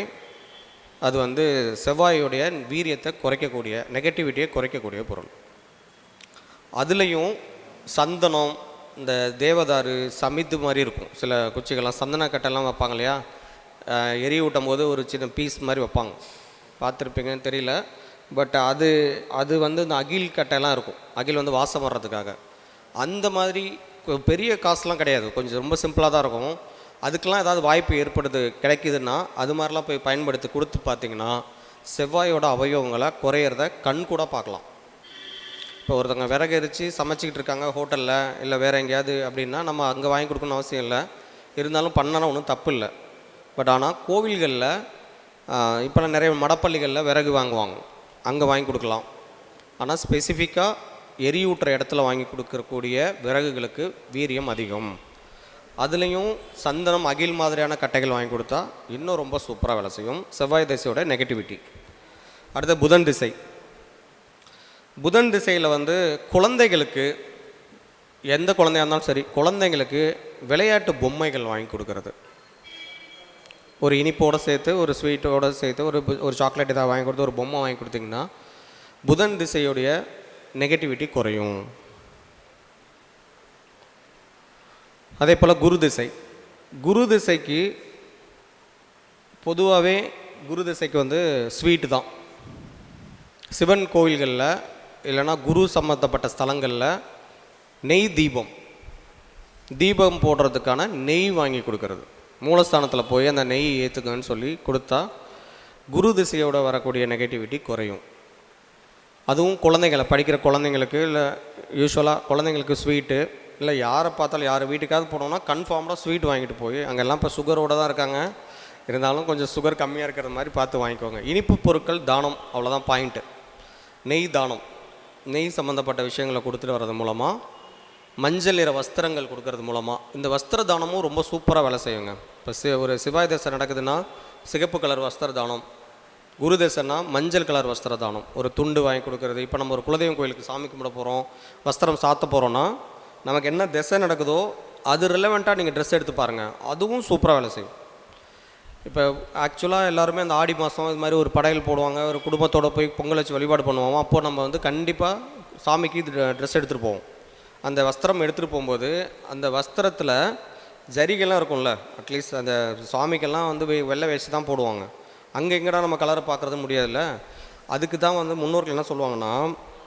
அது வந்து செவ்வாயோடைய வீரியத்தை குறைக்கக்கூடிய, நெகட்டிவிட்டியை குறைக்கக்கூடிய பொருள். அதுலேயும் சந்தனம், இந்த தேவதாரு, சமித்து மாதிரி இருக்கும் சில குச்சிகள்லாம், சந்தன கட்டெல்லாம் வைப்பாங்க இல்லையா? எரியூட்டும் போது ஒரு சின்ன பீஸ் மாதிரி வைப்பாங்க, பார்த்துருப்பீங்கன்னு தெரியல. பட் அது வந்து இந்த அகில் கட்டையெல்லாம் இருக்கும், அகில் வந்து வாசம் வர்றதுக்காக. அந்த மாதிரி பெரிய காசுலாம் கிடையாது, கொஞ்சம் ரொம்ப சிம்பிளாக தான் இருக்கும். அதுக்கெலாம் ஏதாவது வாய்ப்பு கிடைக்குதுன்னா அது மாதிரிலாம் போய் பயன்படுத்தி கொடுத்து பார்த்திங்கன்னா செவ்வாயோட அவயவங்களை குறையிறத கண் கூட பார்க்கலாம். இப்போ ஒருத்தவங்க விறகு எரித்து சமைச்சிக்கிட்டு இருக்காங்க ஹோட்டலில் இல்லை வேறு எங்கேயாவது அப்படின்னா நம்ம அங்கே வாங்கி கொடுக்கணும்னு அவசியம் இல்லை, இருந்தாலும் பண்ணாலும் ஒன்றும் தப்பு இல்லை. பட் ஆனால் கோவில்களில் இப்போலாம் நிறைய மடப்பள்ளிகளில் விறகு வாங்குவாங்க, அங்கே வாங்கி கொடுக்கலாம். ஆனால் ஸ்பெசிஃபிக்காக எரியூட்டுற இடத்துல வாங்கி கொடுக்கக்கூடிய விறகுகளுக்கு வீரியம் அதிகம். அதுலேயும் சந்தனம், அகில் மாதிரியான கட்டைகள் வாங்கி கொடுத்தா இன்னும் ரொம்ப சூப்பராக வேலை செய்யும் செவ்வாய் திசையோட நெகட்டிவிட்டி. அடுத்து புதன் திசை. புதன் திசையில் வந்து குழந்தைகளுக்கு, எந்த குழந்தையாக இருந்தாலும் சரி, குழந்தைங்களுக்கு விளையாட்டு பொம்மைகள் வாங்கி கொடுக்கறது, ஒரு இனிப்போடு சேர்த்து ஒரு ஸ்வீட்டோடு சேர்த்து ஒரு சாக்லேட் ஏதாவது வாங்கி கொடுத்து ஒரு பொம்மை வாங்கி கொடுத்திங்கன்னா புதன் திசையுடைய நெகட்டிவிட்டி குறையும். அதே போல் குரு திசை. குரு திசைக்கு பொதுவாகவே குரு திசைக்கு வந்து ஸ்வீட்டு தான். சிவன் கோவில்களில் இல்லைன்னா குரு சம்மந்தப்பட்ட ஸ்தலங்களில் நெய் தீபம் போடுறதுக்கான நெய் வாங்கி கொடுக்கறது, மூலஸ்தானத்தில் போய் அந்த நெய் ஏற்றுக்கன்னு சொல்லி கொடுத்தா குரு திசையோடு வரக்கூடிய நெகட்டிவிட்டி குறையும். அதுவும் குழந்தைங்களை, படிக்கிற குழந்தைங்களுக்கு, இல்லை யூஸ்வலாக குழந்தைங்களுக்கு ஸ்வீட்டு, இல்லை யாரை பார்த்தாலும் யார் வீட்டுக்காவது போனோம்னா கன்ஃபார்ம்டாக ஸ்வீட் வாங்கிட்டு போய், அங்கெல்லாம் இப்போ சுகரோடு தான் இருக்காங்க, இருந்தாலும் கொஞ்சம் சுகர் கம்மியாக இருக்கிற மாதிரி பார்த்து வாங்கிக்கோங்க. இனிப்பு பொருட்கள் தானம், அவ்வளோதான் பாயிண்ட்டு. நெய் தானம், நெய் சம்மந்தப்பட்ட விஷயங்களை கொடுத்துட்டு வர்றது மூலமாக, மஞ்சள் நிற வஸ்திரங்கள் கொடுக்கறது மூலமாக இந்த வஸ்திர தானமும் ரொம்ப சூப்பராக வேலை செய்யுங்க. இப்போ ஒரு சிவாய் தசை நடக்குதுன்னா சிகப்பு கலர் வஸ்திர தானம், குரு தசைன்னா மஞ்சள் கலர் வஸ்திர தானம், ஒரு துண்டு வாங்கி கொடுக்கறது. இப்போ நம்ம ஒரு குலதெய்வம் கோயிலுக்கு சாமி கும்பிட போகிறோம், வஸ்திரம் சாத்த போகிறோன்னா நமக்கு என்ன திசை நடக்குதோ அது ரிலவெண்ட்டாக நீங்கள் ட்ரெஸ் எடுத்து பாருங்கள், அதுவும் சூப்பராக வேலை செய்யும். இப்போ ஆக்சுவலாக எல்லாருமே அந்த ஆடி மாதம் இது மாதிரி ஒரு படையல் போடுவாங்க, ஒரு குடும்பத்தோடு போய் பொங்கல் வச்சு வழிபாடு பண்ணுவோம். அப்போது நம்ம வந்து கண்டிப்பாக சாமிக்கு ட்ரெஸ் எடுத்துகிட்டு போவோம். அந்த வஸ்திரம் எடுத்துகிட்டு போகும்போது அந்த வஸ்திரத்தில் ஜரிகெல்லாம் இருக்கும்ல, அட்லீஸ்ட் அந்த சாமிக்கெல்லாம் வந்து வெள்ளை வேஷ்டி தான் போடுவாங்க. அங்கே எங்கடா நம்ம கலரை பார்க்குறது முடியாதுல்ல. அதுக்கு தான் வந்து முன்னோர்கள் என்ன சொல்லுவாங்கன்னா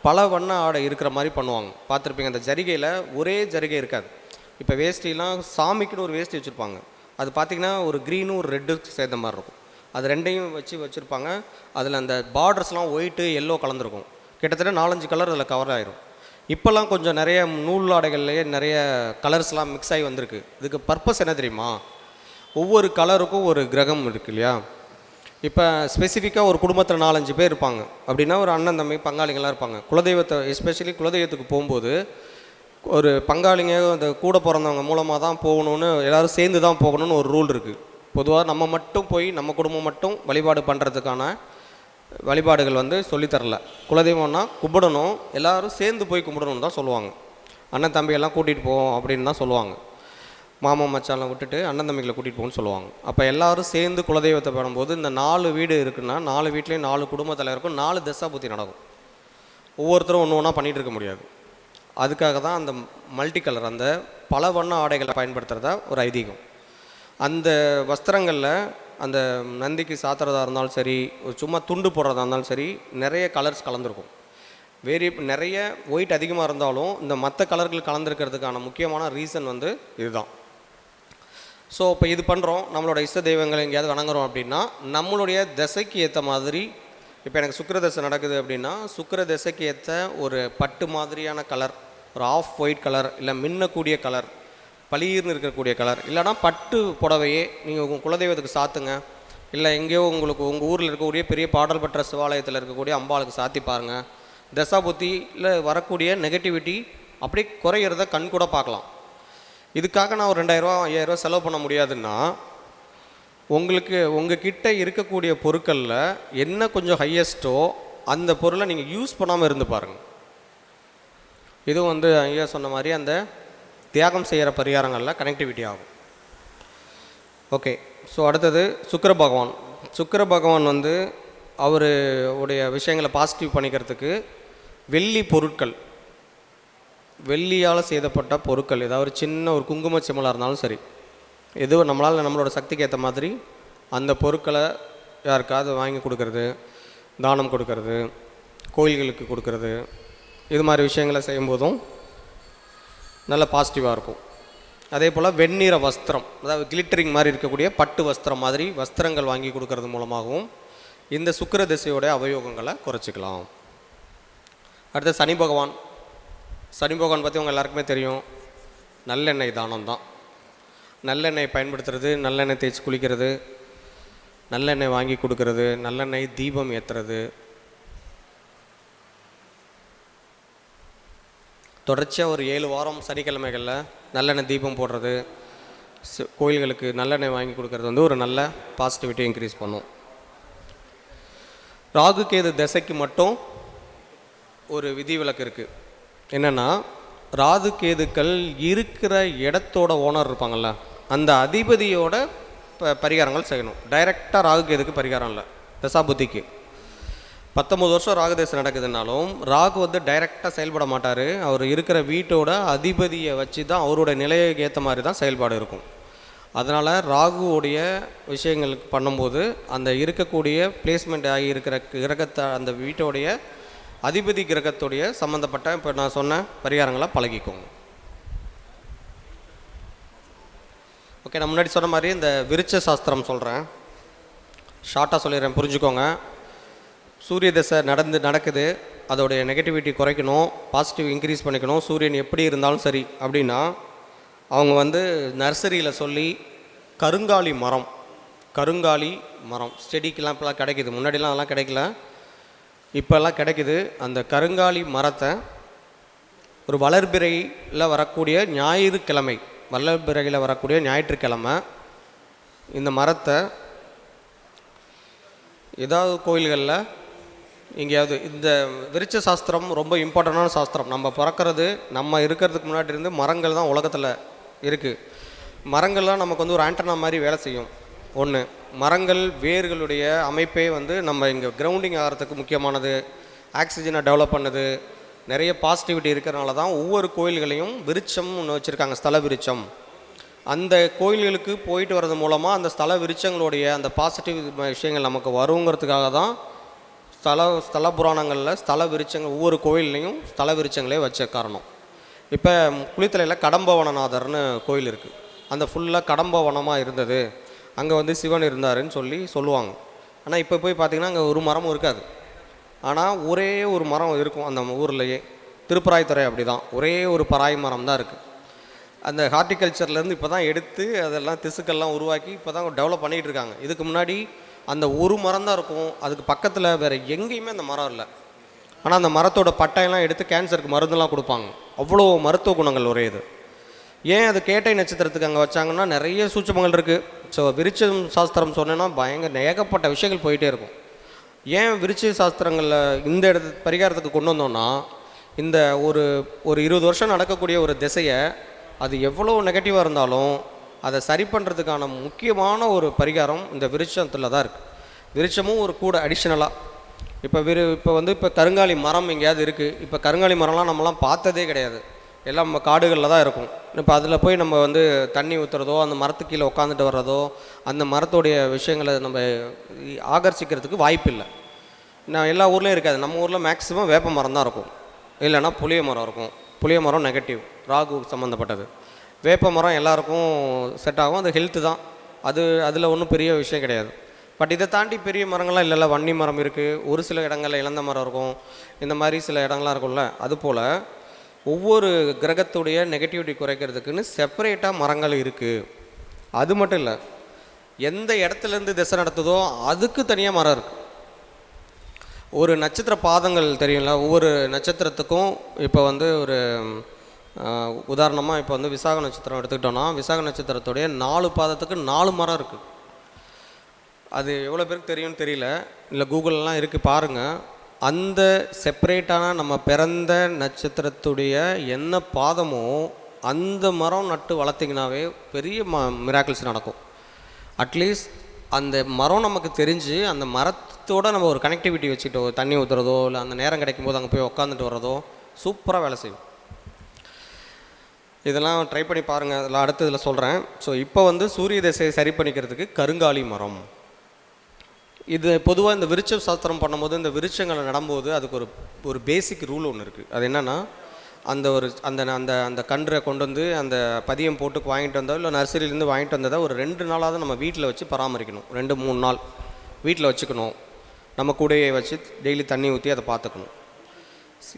பல வண்ண ஆடை இருக்கிற மாதிரி பண்ணுவாங்க. பார்த்துருப்பீங்க, அந்த ஜரிகையில் ஒரே ஜரிகை இருக்காது. இப்போ வேஷ்டிலாம் சாமிக்குன்னு ஒரு வேஷ்டி வச்சுருப்பாங்க, அது பார்த்திங்கன்னா ஒரு க்ரீனும் ஒரு ரெட்டு சேர்ந்த மாதிரி இருக்கும். அது ரெண்டையும் வச்சுருப்பாங்க. அதில் அந்த பார்டர்ஸ்லாம் ஒயிட்டு எல்லோ கலந்துருக்கும், கிட்டத்தட்ட 4-5 கலர் அதில் கவர் ஆகிரும். இப்போல்லாம் கொஞ்சம் நிறைய நூல் ஆடைகள்லேயே நிறைய கலர்ஸ்லாம் மிக்ஸ் ஆகி வந்திருக்கு. இதுக்கு பர்பஸ் என்ன தெரியுமா? ஒவ்வொரு கலருக்கும் ஒரு கிரகம் இருக்குது இல்லையா? இப்போ ஸ்பெசிஃபிக்காக ஒரு குடும்பத்தில் 4-5 பேர் இருப்பாங்க அப்படின்னா, ஒரு அண்ணன் தம்பி பங்காளிகளாக இருப்பாங்க. குலதெய்வத்தை எஸ்பெஷலி குலதெய்வத்துக்கு போகும்போது ஒரு பங்காளிங்க அந்த கூட பிறந்தவங்க மூலமாக தான் போகணுன்னு, எல்லோரும் சேர்ந்து தான் போகணுன்னு ஒரு ரூல் இருக்குது. பொதுவாக நம்ம மட்டும் போய் நம்ம குடும்பம் மட்டும் வழிபாடு பண்ணுறதுக்கான வழிபாடுகள் வந்து சொல்லித்தரல. குலதெய்வம்னா கும்பிடணும், எல்லோரும் சேர்ந்து போய் கும்பிடணுன்னு தான் சொல்லுவாங்க. அண்ணன் தம்பியெல்லாம் கூட்டிகிட்டு போவோம் அப்படின்னு தான் சொல்லுவாங்க. மாமா மச்சாலாம் விட்டுட்டு அண்ணன் தம்பிகளை கூட்டிகிட்டு போகணும்னு சொல்லுவாங்க. அப்போ எல்லோரும் சேர்ந்து குலதெய்வத்தை பண்ணும்போது இந்த 4 வீடு இருக்குன்னா 4 வீட்லேயும் 4 குடும்ப தலைவருக்கும் 4 தசாபுத்தி நடக்கும். ஒவ்வொருத்தரும் ஒன்று ஒன்றா பண்ணிகிட்டு இருக்க முடியாது. அதுக்காக தான் அந்த மல்டி கலர், அந்த பல வண்ண ஆடைகளை பயன்படுத்துகிறதா ஒரு ஐதீகம். அந்த வஸ்திரங்களில் அந்த நந்திக்கு சாத்துறதா இருந்தாலும் சரி, ஒரு சும்மா துண்டு போடுறதா இருந்தாலும் சரி, நிறைய கலர்ஸ் கலந்துருக்கும். நிறைய ஒயிட் அதிகமாக இருந்தாலும் இந்த மற்ற கலர்கள் கலந்துருக்கிறதுக்கான முக்கியமான ரீசன் வந்து இதுதான். ஸோ இப்போ இது பண்ணுறோம், நம்மளோட இஷ்ட தெய்வங்கள் எங்கேயாவது வணங்குறோம் அப்படின்னா நம்மளுடைய திசைக்கு ஏற்ற மாதிரி, இப்போ எனக்கு சுக்கிர தசை நடக்குது அப்படின்னா சுக்கிர திசைக்கு ஏற்ற ஒரு பட்டு மாதிரியான கலர், ஒரு ஆஃப் ஒயிட் கலர், இல்லை மின்னக்கூடிய கலர், பளிர்னு இருக்கக்கூடிய கலர், இல்லைனா பட்டு புடவையே நீங்கள் உங்கள் குலதெய்வத்துக்கு சாத்துங்க. இல்லை எங்கேயோ உங்களுக்கு உங்கள் ஊரில் இருக்கக்கூடிய பெரிய பாடல் பெற்ற சிவாலயத்தில் இருக்கக்கூடிய அம்பாளுக்கு சாத்தி பாருங்கள். தசாபுத்தியில் வரக்கூடிய நெகட்டிவிட்டி அப்படியே குறையிறத கண் கூட பார்க்கலாம். இதுக்காக நான் ஒரு 2000 5000 செலவு பண்ண முடியாதுன்னா உங்களுக்கு உங்கள் கிட்டே இருக்கக்கூடிய பொருட்களில் என்ன கொஞ்சம் ஹையஸ்ட்டோ அந்த பொருளை நீங்கள் யூஸ் பண்ணாமல் இருந்து பாருங்கள். இதுவும் வந்து ஐயா சொன்ன மாதிரி அந்த தியாகம் செய்கிற பரிகாரங்களில் கனெக்டிவிட்டி ஆகும். ஓகே, ஸோ அடுத்தது சுக்கிர பகவான். சுக்கிர பகவான் வந்து அவருடைய விஷயங்களை பாசிட்டிவ் பண்ணிக்கிறதுக்கு வெள்ளி பொருட்கள், வெள்ளியால் செய்தப்பட்ட பொருட்கள், ஏதாவது சின்ன ஒரு குங்கும சிம்மலாக இருந்தாலும் சரி, எதுவும் நம்மளால் நம்மளோட சக்திக்கு ஏற்ற மாதிரி அந்த பொருட்களை யாருக்காவது வாங்கி கொடுக்கறது, தானம் கொடுக்கறது, கோயில்களுக்கு கொடுக்கறது, இது மாதிரி விஷயங்களை செய்யும்போதும் நல்ல பாசிட்டிவாக இருக்கும். அதே போல் வெண்ணிற வஸ்திரம், அதாவது கிளிட்டரிங் மாதிரி இருக்கக்கூடிய பட்டு வஸ்திரம் மாதிரி வஸ்திரங்கள் வாங்கி கொடுக்கறது மூலமாகவும் இந்த சுக்கிர திசையோடைய அவயோகங்களை குறைச்சிக்கலாம். அடுத்து சனி பகவான். சனி பகவான் பற்றி உங்கள் எல்லாருக்குமே தெரியும், நல்லெண்ணெய் தானம் தான். நல்லெண்ணெய் பயன்படுத்துறது, நல்லெண்ணெய் தேய்ச்சி குளிக்கிறது, நல்லெண்ணெய் வாங்கி கொடுக்கறது, நல்லெண்ணெய் தீபம் ஏற்றுறது, தொடர்ச்சியாக ஒரு 7 வாரம் சனிக்கிழமைகளில் நல்லெண்ணெய் தீபம் போடுறது, கோயில்களுக்கு நல்லெண்ணெய் வாங்கி கொடுக்கறது வந்து ஒரு நல்ல பாசிட்டிவிட்டி இன்க்ரீஸ் பண்ணும். ராகு கேது திசைக்கு மட்டும் ஒரு விதிவிலக்கு இருக்குது. என்னென்னா, ராகு கேதுக்கள் இருக்கிற இடத்தோட ஓனர் இருப்பாங்கள்ல, அந்த அதிபதியோட பரிகாரங்கள் செய்யணும். டைரெக்டாக ராகு கேதுக்கு பரிகாரம் இல்லை. தசாபுத்திக்கு 19 வருஷம் ராகு தேசம் நடக்குதுனாலும் ராகு வந்து டைரெக்டாக செயல்பட மாட்டார். அவர் இருக்கிற வீட்டோட அதிபதியை வச்சு தான் அவரோட நிலைக்கு ஏற்ற மாதிரி தான் செயல்பாடு இருக்கும். அதனால் ராகுவோடைய விஷயங்களுக்கு பண்ணும்போது அந்த இருக்கக்கூடிய பிளேஸ்மெண்ட் ஆகி இருக்கிற கிரகத்தை, அந்த வீட்டோடைய அதிபதி கிரகத்துடைய சம்மந்தப்பட்ட இப்போ நான் சொன்ன பரிகாரங்களை பழகிக்கோங்க. ஓகே, நான் முன்னாடி சொன்ன மாதிரி இந்த விருட்ச சாஸ்திரம் சொல்கிறேன், ஷார்ட்டாக சொல்லிடுறேன், புரிஞ்சுக்கோங்க. சூரிய தசை நடக்குது, அதோடைய நெகட்டிவிட்டி குறைக்கணும், பாசிட்டிவ் இன்க்ரீஸ் பண்ணிக்கணும். சூரியன் எப்படி இருந்தாலும் சரி அப்படின்னா அவங்க வந்து நர்சரியில் சொல்லி கருங்காலி மரம் செடிக்கெலாம் இப்போலாம் கிடைக்கிது. முன்னாடிலாம் அதெல்லாம் கிடைக்கல, இப்போல்லாம் கிடைக்குது. அந்த கருங்காலி மரத்தை ஒரு வளர்பிறையில் வரக்கூடிய ஞாயிற்றுக்கிழமை இந்த மரத்தை ஏதாவது கோயில்களில் எங்கேயாவது, இந்த விருட்ச சாஸ்திரம் ரொம்ப இம்பார்ட்டண்டான சாஸ்திரம். நம்ம பிறக்கிறது, நம்ம இருக்கிறதுக்கு முன்னாடி இருந்து மரங்கள் தான் உலகத்தில் இருக்குது. மரங்கள்லாம் நமக்கு வந்து ஒரு ஆண்டனா மாதிரி வேலை செய்யும். ஒன்று, மரங்கள் வேர்களுடைய அமைப்பே வந்து நம்ம இங்கே கிரவுண்டிங் ஆகிறதுக்கு முக்கியமானது, ஆக்சிஜனை டெவலப் பண்ணுது. நிறைய பாசிட்டிவிட்டி இருக்கிறனால தான் ஒவ்வொரு கோயில்களையும் விருட்சம் ஒன்று வச்சுருக்காங்க, ஸ்தல விருட்சம். அந்த கோயில்களுக்கு போயிட்டு வர்றது மூலமாக அந்த ஸ்தல விருட்சங்களுடைய அந்த பாசிட்டிவ் விஷயங்கள் நமக்கு வருங்கிறதுக்காக தான் ஸ்தல புராணங்களில் ஸ்தல விருட்சங்கள் ஒவ்வொரு கோயில்லையும் ஸ்தல விருட்சங்களே வச்ச காரணம். இப்போ குளித்தலையில் கடம்பவனநாதர்னு கோயில் இருக்குது. அந்த ஃபுல்லாக கடம்பவனமாக இருந்தது, அங்கே வந்து சிவன் இருந்தாருன்னு சொல்லுவாங்க. ஆனால் இப்போ போய் பார்த்திங்கன்னா அங்கே ஒரு மரமும் இருக்காது. ஆனால் ஒரே ஒரு மரம் இருக்கும் அந்த ஊர்லேயே. திருப்பராய்த்துறை அப்படி தான், ஒரே ஒரு பராய் மரம் தான் இருக்குது. அந்த ஹார்டிகல்ச்சர்லேருந்து இப்போ தான் எடுத்து அதெல்லாம் திசுக்கள்லாம் உருவாக்கி இப்போ தான் டெவலப் பண்ணிகிட்டு இருக்காங்க. இதுக்கு முன்னாடி அந்த ஒரு மரம் தான் இருக்கும், அதுக்கு பக்கத்தில் வேறு எங்கேயுமே அந்த மரம் இல்லை. ஆனால் அந்த மரத்தோட பட்டையெல்லாம் எடுத்து கேன்சருக்கு மருந்துலாம் கொடுப்பாங்க. அவ்வளோ மருத்துவ குணங்கள் ஒரே இது. ஏன் அது கேட்டை நட்சத்திரத்துக்கு அங்கே வச்சாங்கன்னா நிறைய சூட்சமங்கள் இருக்குது. ஸோ விருட்சம் சாஸ்திரம் சொன்னேன்னா ஏகப்பட்ட விஷயங்கள் போயிட்டே இருக்கும். ஏன் விருட்ச சாஸ்திரங்களில் இந்த பரிகாரத்துக்கு கொண்டு வந்தோன்னா, இந்த ஒரு 20 வருஷம் நடக்கக்கூடிய ஒரு திசையை அது எவ்வளோ நெகட்டிவாக இருந்தாலும் அதை சரி பண்ணுறதுக்கான முக்கியமான ஒரு பரிகாரம் இந்த விருட்சத்தில் தான் இருக்குது. விருட்சமும் ஒரு கூட அடிஷ்னலாக இப்போ கருங்காலி மரம் எங்கேயாவது இருக்குது. இப்போ கருங்காலி மரம்லாம் நம்மலாம் பார்த்ததே கிடையாது, எல்லாம் நம்ம காடுகளில் தான் இருக்கும். இப்போ அதில் போய் நம்ம வந்து தண்ணி ஊற்றுறதோ, அந்த மரத்துக்கு கீழே உட்காந்துட்டு வர்றதோ, அந்த மரத்தோடைய விஷயங்களை நம்ம ஆகர்ஷிக்கிறதுக்கு வாய்ப்பு இல்லை. நான் எல்லா ஊர்லேயும் இருக்காது. நம்ம ஊரில் மேக்ஸிமம் வேப்ப மரம் தான் இருக்கும். இல்லைன்னா புளிய மரம் இருக்கும். புளிய மரம் நெகட்டிவ், ராகு சம்மந்தப்பட்டது. வேப்ப மரம் எல்லாருக்கும் செட் ஆகும், அது ஹெல்த்து தான், அதில் ஒன்றும் பெரிய விஷயம் கிடையாது. பட் இதை தாண்டி பெரிய மரங்கள்லாம் இல்லைல்ல. வன்னி மரம் இருக்குது, ஒரு சில இடங்களில் இளந்த மரம் இருக்கும், இந்த மாதிரி சில இடங்கள்லாம் இருக்கும்ல. அதுபோல் ஒவ்வொரு கிரகத்துடைய நெகட்டிவிட்டி குறைக்கிறதுக்குன்னு செப்பரேட்டாக மரங்கள் இருக்குது. அது மட்டும் இல்லை, எந்த இடத்துலேருந்து திசை நடத்துதோ அதுக்கு தனியாக மரம் இருக்குது. ஒரு நட்சத்திர பாதங்கள் தெரியும்ல, ஒவ்வொரு நட்சத்திரத்துக்கும் இப்போ வந்து ஒரு உதாரணமாக இப்போ வந்து விசாக நட்சத்திரம் எடுத்துக்கிட்டோன்னா, விசாக நட்சத்திரத்துடைய 4 பாதத்துக்கு 4 மரம் இருக்குது. அது எவ்வளோ பேருக்கு தெரியும்னு தெரியல, இல்லை கூகுளெலாம் இருக்குது பாருங்கள். அந்த செப்பரேட்டான நம்ம பிறந்த நட்சத்திரத்துடைய என்ன பாதமோ அந்த மரம் நட்டு வளர்த்திங்கனாவே பெரிய மிராக்கிள்ஸ் நடக்கும். அட்லீஸ்ட் அந்த மரம் நமக்கு தெரிஞ்சு அந்த மரத்தோடு நம்ம ஒரு கனெக்டிவிட்டி வச்சுக்கிட்டோ, தண்ணி ஊற்றுறதோ இல்லை அந்த நேரம் கிடைக்கும்போது அங்கே போய் உட்காந்துட்டு வர்றதோ சூப்பராக வேலை செய்யும். இதெல்லாம் ட்ரை பண்ணி பாருங்கள், அதெல்லாம் அடுத்து இதில் சொல்கிறேன். ஸோ இப்போ வந்து சூரிய திசையை சரி பண்ணிக்கிறதுக்கு கருங்காலி மரம். இது பொதுவாக இந்த விருட்ச சாஸ்திரம் பண்ணும்போது, இந்த விருட்சங்களை நடும்போது அதுக்கு ஒரு பேசிக் ரூல் ஒன்று இருக்குது. அது என்னென்னா, அந்த கன்றை கொண்டு வந்து அந்த பதியம் போட்டு வாங்கிட்டு வந்தோ இல்லை நர்சரியிலேருந்து வாங்கிட்டு வந்ததை ஒரு 2 நாளாவது நம்ம வீட்டில் வச்சு பராமரிக்கணும். 2-3 நாள் வீட்டில் வச்சுக்கணும். நம்ம கூடையை வச்சு டெய்லி தண்ணி ஊற்றி அதை பார்த்துக்கணும்.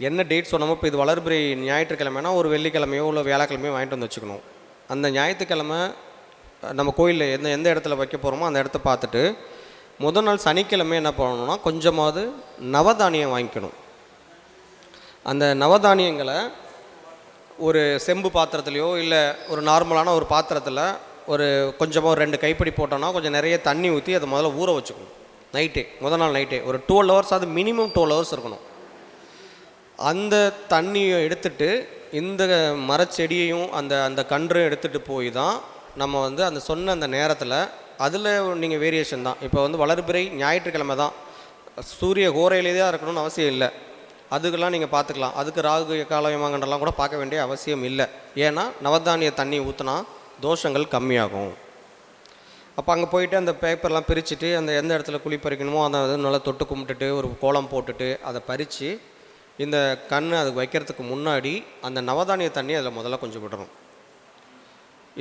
என்ன டேட் சொன்னோமோ, இப்போ இது வளர்பிறை ஞாயிற்றுக்கிழமைனா ஒரு வெள்ளிக்கிழமையோ இல்லை வியாழக்கிழமையோ வாங்கிட்டு வந்து வச்சுக்கணும். அந்த ஞாயிற்றுக்கிழமை நம்ம கோயிலில் எந்த இடத்துல வைக்க போகிறோமோ அந்த இடத்த பார்த்துட்டு, முதல் நாள் சனிக்கிழமை என்ன பண்ணணும்னா கொஞ்சமாவது நவதானியம் வாங்கிக்கணும். அந்த நவதானியங்களை ஒரு செம்பு பாத்திரத்துலையோ இல்லை ஒரு நார்மலான ஒரு பாத்திரத்தில் ஒரு கொஞ்சமாக ஒரு 2 கைப்பிடி போட்டோன்னா கொஞ்சம் நிறைய தண்ணி ஊற்றி அதை முதல்ல ஊற வச்சுக்கணும். முதல் நாள் நைட்டே ஒரு 12 hours, அது மினிமம் 12 hours இருக்கணும். அந்த தண்ணியை எடுத்துட்டு இந்த மரச்செடியையும் அந்த கன்றையும் எடுத்துகிட்டு போய் தான் நம்ம வந்து அந்த சொன்ன அந்த நேரத்தில், அதில் நீங்கள் வேரியேஷன் தான். இப்போ வந்து வளர்பிறை ஞாயிற்றுக்கிழமை தான், சூரிய கோரையிலே தான் இருக்கணும்னு அவசியம் இல்லை. அதுக்கெல்லாம் நீங்கள் பார்த்துக்கலாம். அதுக்கு ராகு காலயமாங்கன்றெல்லாம் கூட பார்க்க வேண்டிய அவசியம் இல்லை. ஏன்னா நவதானிய தண்ணி ஊற்றினா தோஷங்கள் கம்மியாகும். அப்போ அங்கே போயிட்டு அந்த பேப்பர்லாம் பிரிச்சுட்டு அந்த எந்த இடத்துல குழி பறிக்கணுமோ அதை நல்லா தொட்டு கும்பிட்டுட்டு ஒரு கோலம் போட்டுட்டு அதை பறித்து இந்த கண் அதுக்கு வைக்கிறதுக்கு முன்னாடி அந்த நவதானிய தண்ணி அதில் முதல்ல கொஞ்சம் விடணும்.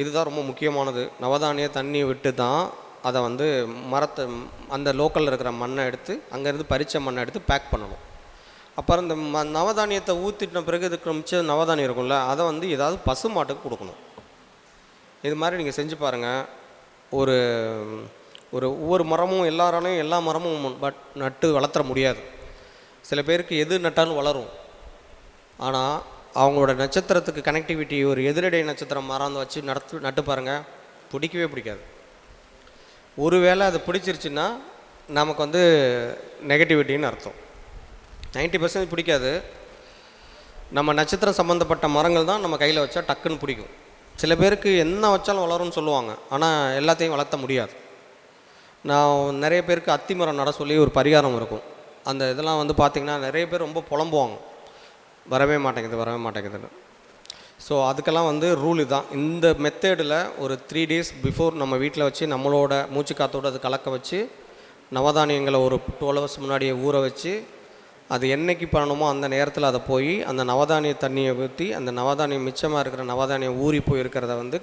இதுதான் ரொம்ப முக்கியமானது. நவதானிய தண்ணி விட்டு தான் அதை வந்து மரத்தை அந்த லோக்கலில் இருக்கிற மண்ணை எடுத்து அங்கேருந்து பறித்த மண்ணை எடுத்து பேக் பண்ணணும். அப்புறம் இந்த நவதானியத்தை ஊற்றிட்ட பிறகு இதுக்கு மிச்சம் நவதானியம் இருக்கும்ல, அதை வந்து ஏதாவது பசு மாட்டுக்கு கொடுக்கணும். இது மாதிரி நீங்கள் செஞ்சு பாருங்கள். ஒவ்வொரு மரமும் எல்லாராலையும் எல்லா மரமும் நட்டு வளர்த்துற முடியாது. சில பேருக்கு எது நட்டாலும் வளரும். ஆனால் அவங்களோட நட்சத்திரத்துக்கு கனெக்டிவிட்டி ஒரு எதிரடை நட்சத்திரம் மறந்து வச்சு நட்டு பாருங்கள், பிடிக்கவே பிடிக்காது. ஒருவேளை அது பிடிச்சிருச்சுன்னா நமக்கு வந்து நெகட்டிவிட்டின்னு அர்த்தம். 90% பிடிக்காது. நம்ம நட்சத்திரம் சம்மந்தப்பட்ட மரங்கள் தான் நம்ம கையில் வச்சா டக்குன்னு பிடிக்கும். சில பேருக்கு என்ன வச்சாலும் வளரும்னு சொல்லுவாங்க, ஆனால் எல்லாத்தையும் வளர்த்த முடியாது. நான் நிறைய பேருக்கு அத்தி மரம் நட சொல்லி ஒரு பரிகாரம் இருக்கும். அந்த இதெல்லாம் வந்து பார்த்திங்கன்னா நிறைய பேர் ரொம்ப புலம்புவாங்க, வரவே மாட்டேங்குதுன்னு. ஸோ அதுக்கெல்லாம் வந்து ரூல் இதுதான். இந்த மெத்தேடில் ஒரு 3 days பிஃபோர் நம்ம வீட்டில் வச்சு நம்மளோட மூச்சு காற்றோடு அது கலக்க வச்சு நவதானியங்களை ஒரு 12 hours முன்னாடியே ஊற வச்சு அது என்னைக்கு பண்ணணுமோ அந்த நேரத்தில் அதை போய் அந்த நவதானிய தண்ணியை ஊற்றி அந்த நவதானியம் மிச்சமாக இருக்கிற நவதானியம் ஊறி போய் இருக்கிறத வந்து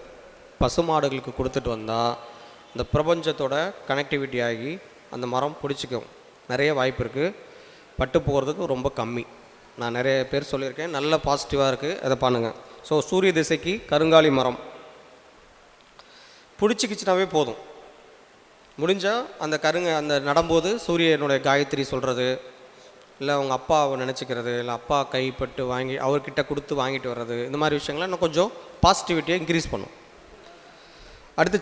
பசுமாடுகளுக்கு கொடுத்துட்டு வந்தால் இந்த பிரபஞ்சத்தோட கனெக்டிவிட்டி ஆகி அந்த மரம் பிடிச்சிக்கும். நிறைய வாய்ப்பு இருக்குது. பட்டு போகிறதுக்கு ரொம்ப கம்மி. நான் நிறைய பேர் சொல்லியிருக்கேன், நல்ல பாசிட்டிவாக இருக்குது, அதை பண்ணுங்கள். ஸோ சூரிய திசைக்கு கருங்காலி மரம் பிடிச்சிக்கிச்சுனாவே போதும். முடிஞ்சால் அந்த நடும்போது சூரியனுடைய காயத்ரி சொல்கிறது, இல்லை அவங்க அப்பாவை நினச்சிக்கிறது, இல்லை அப்பா கைப்பட்டு வாங்கி அவர்கிட்ட கொடுத்து வாங்கிட்டு வர்றது, இந்த மாதிரி விஷயங்கள்லாம் இன்னும் கொஞ்சம் பாசிட்டிவிட்டியை இன்க்ரீஸ் பண்ணும். அடுத்து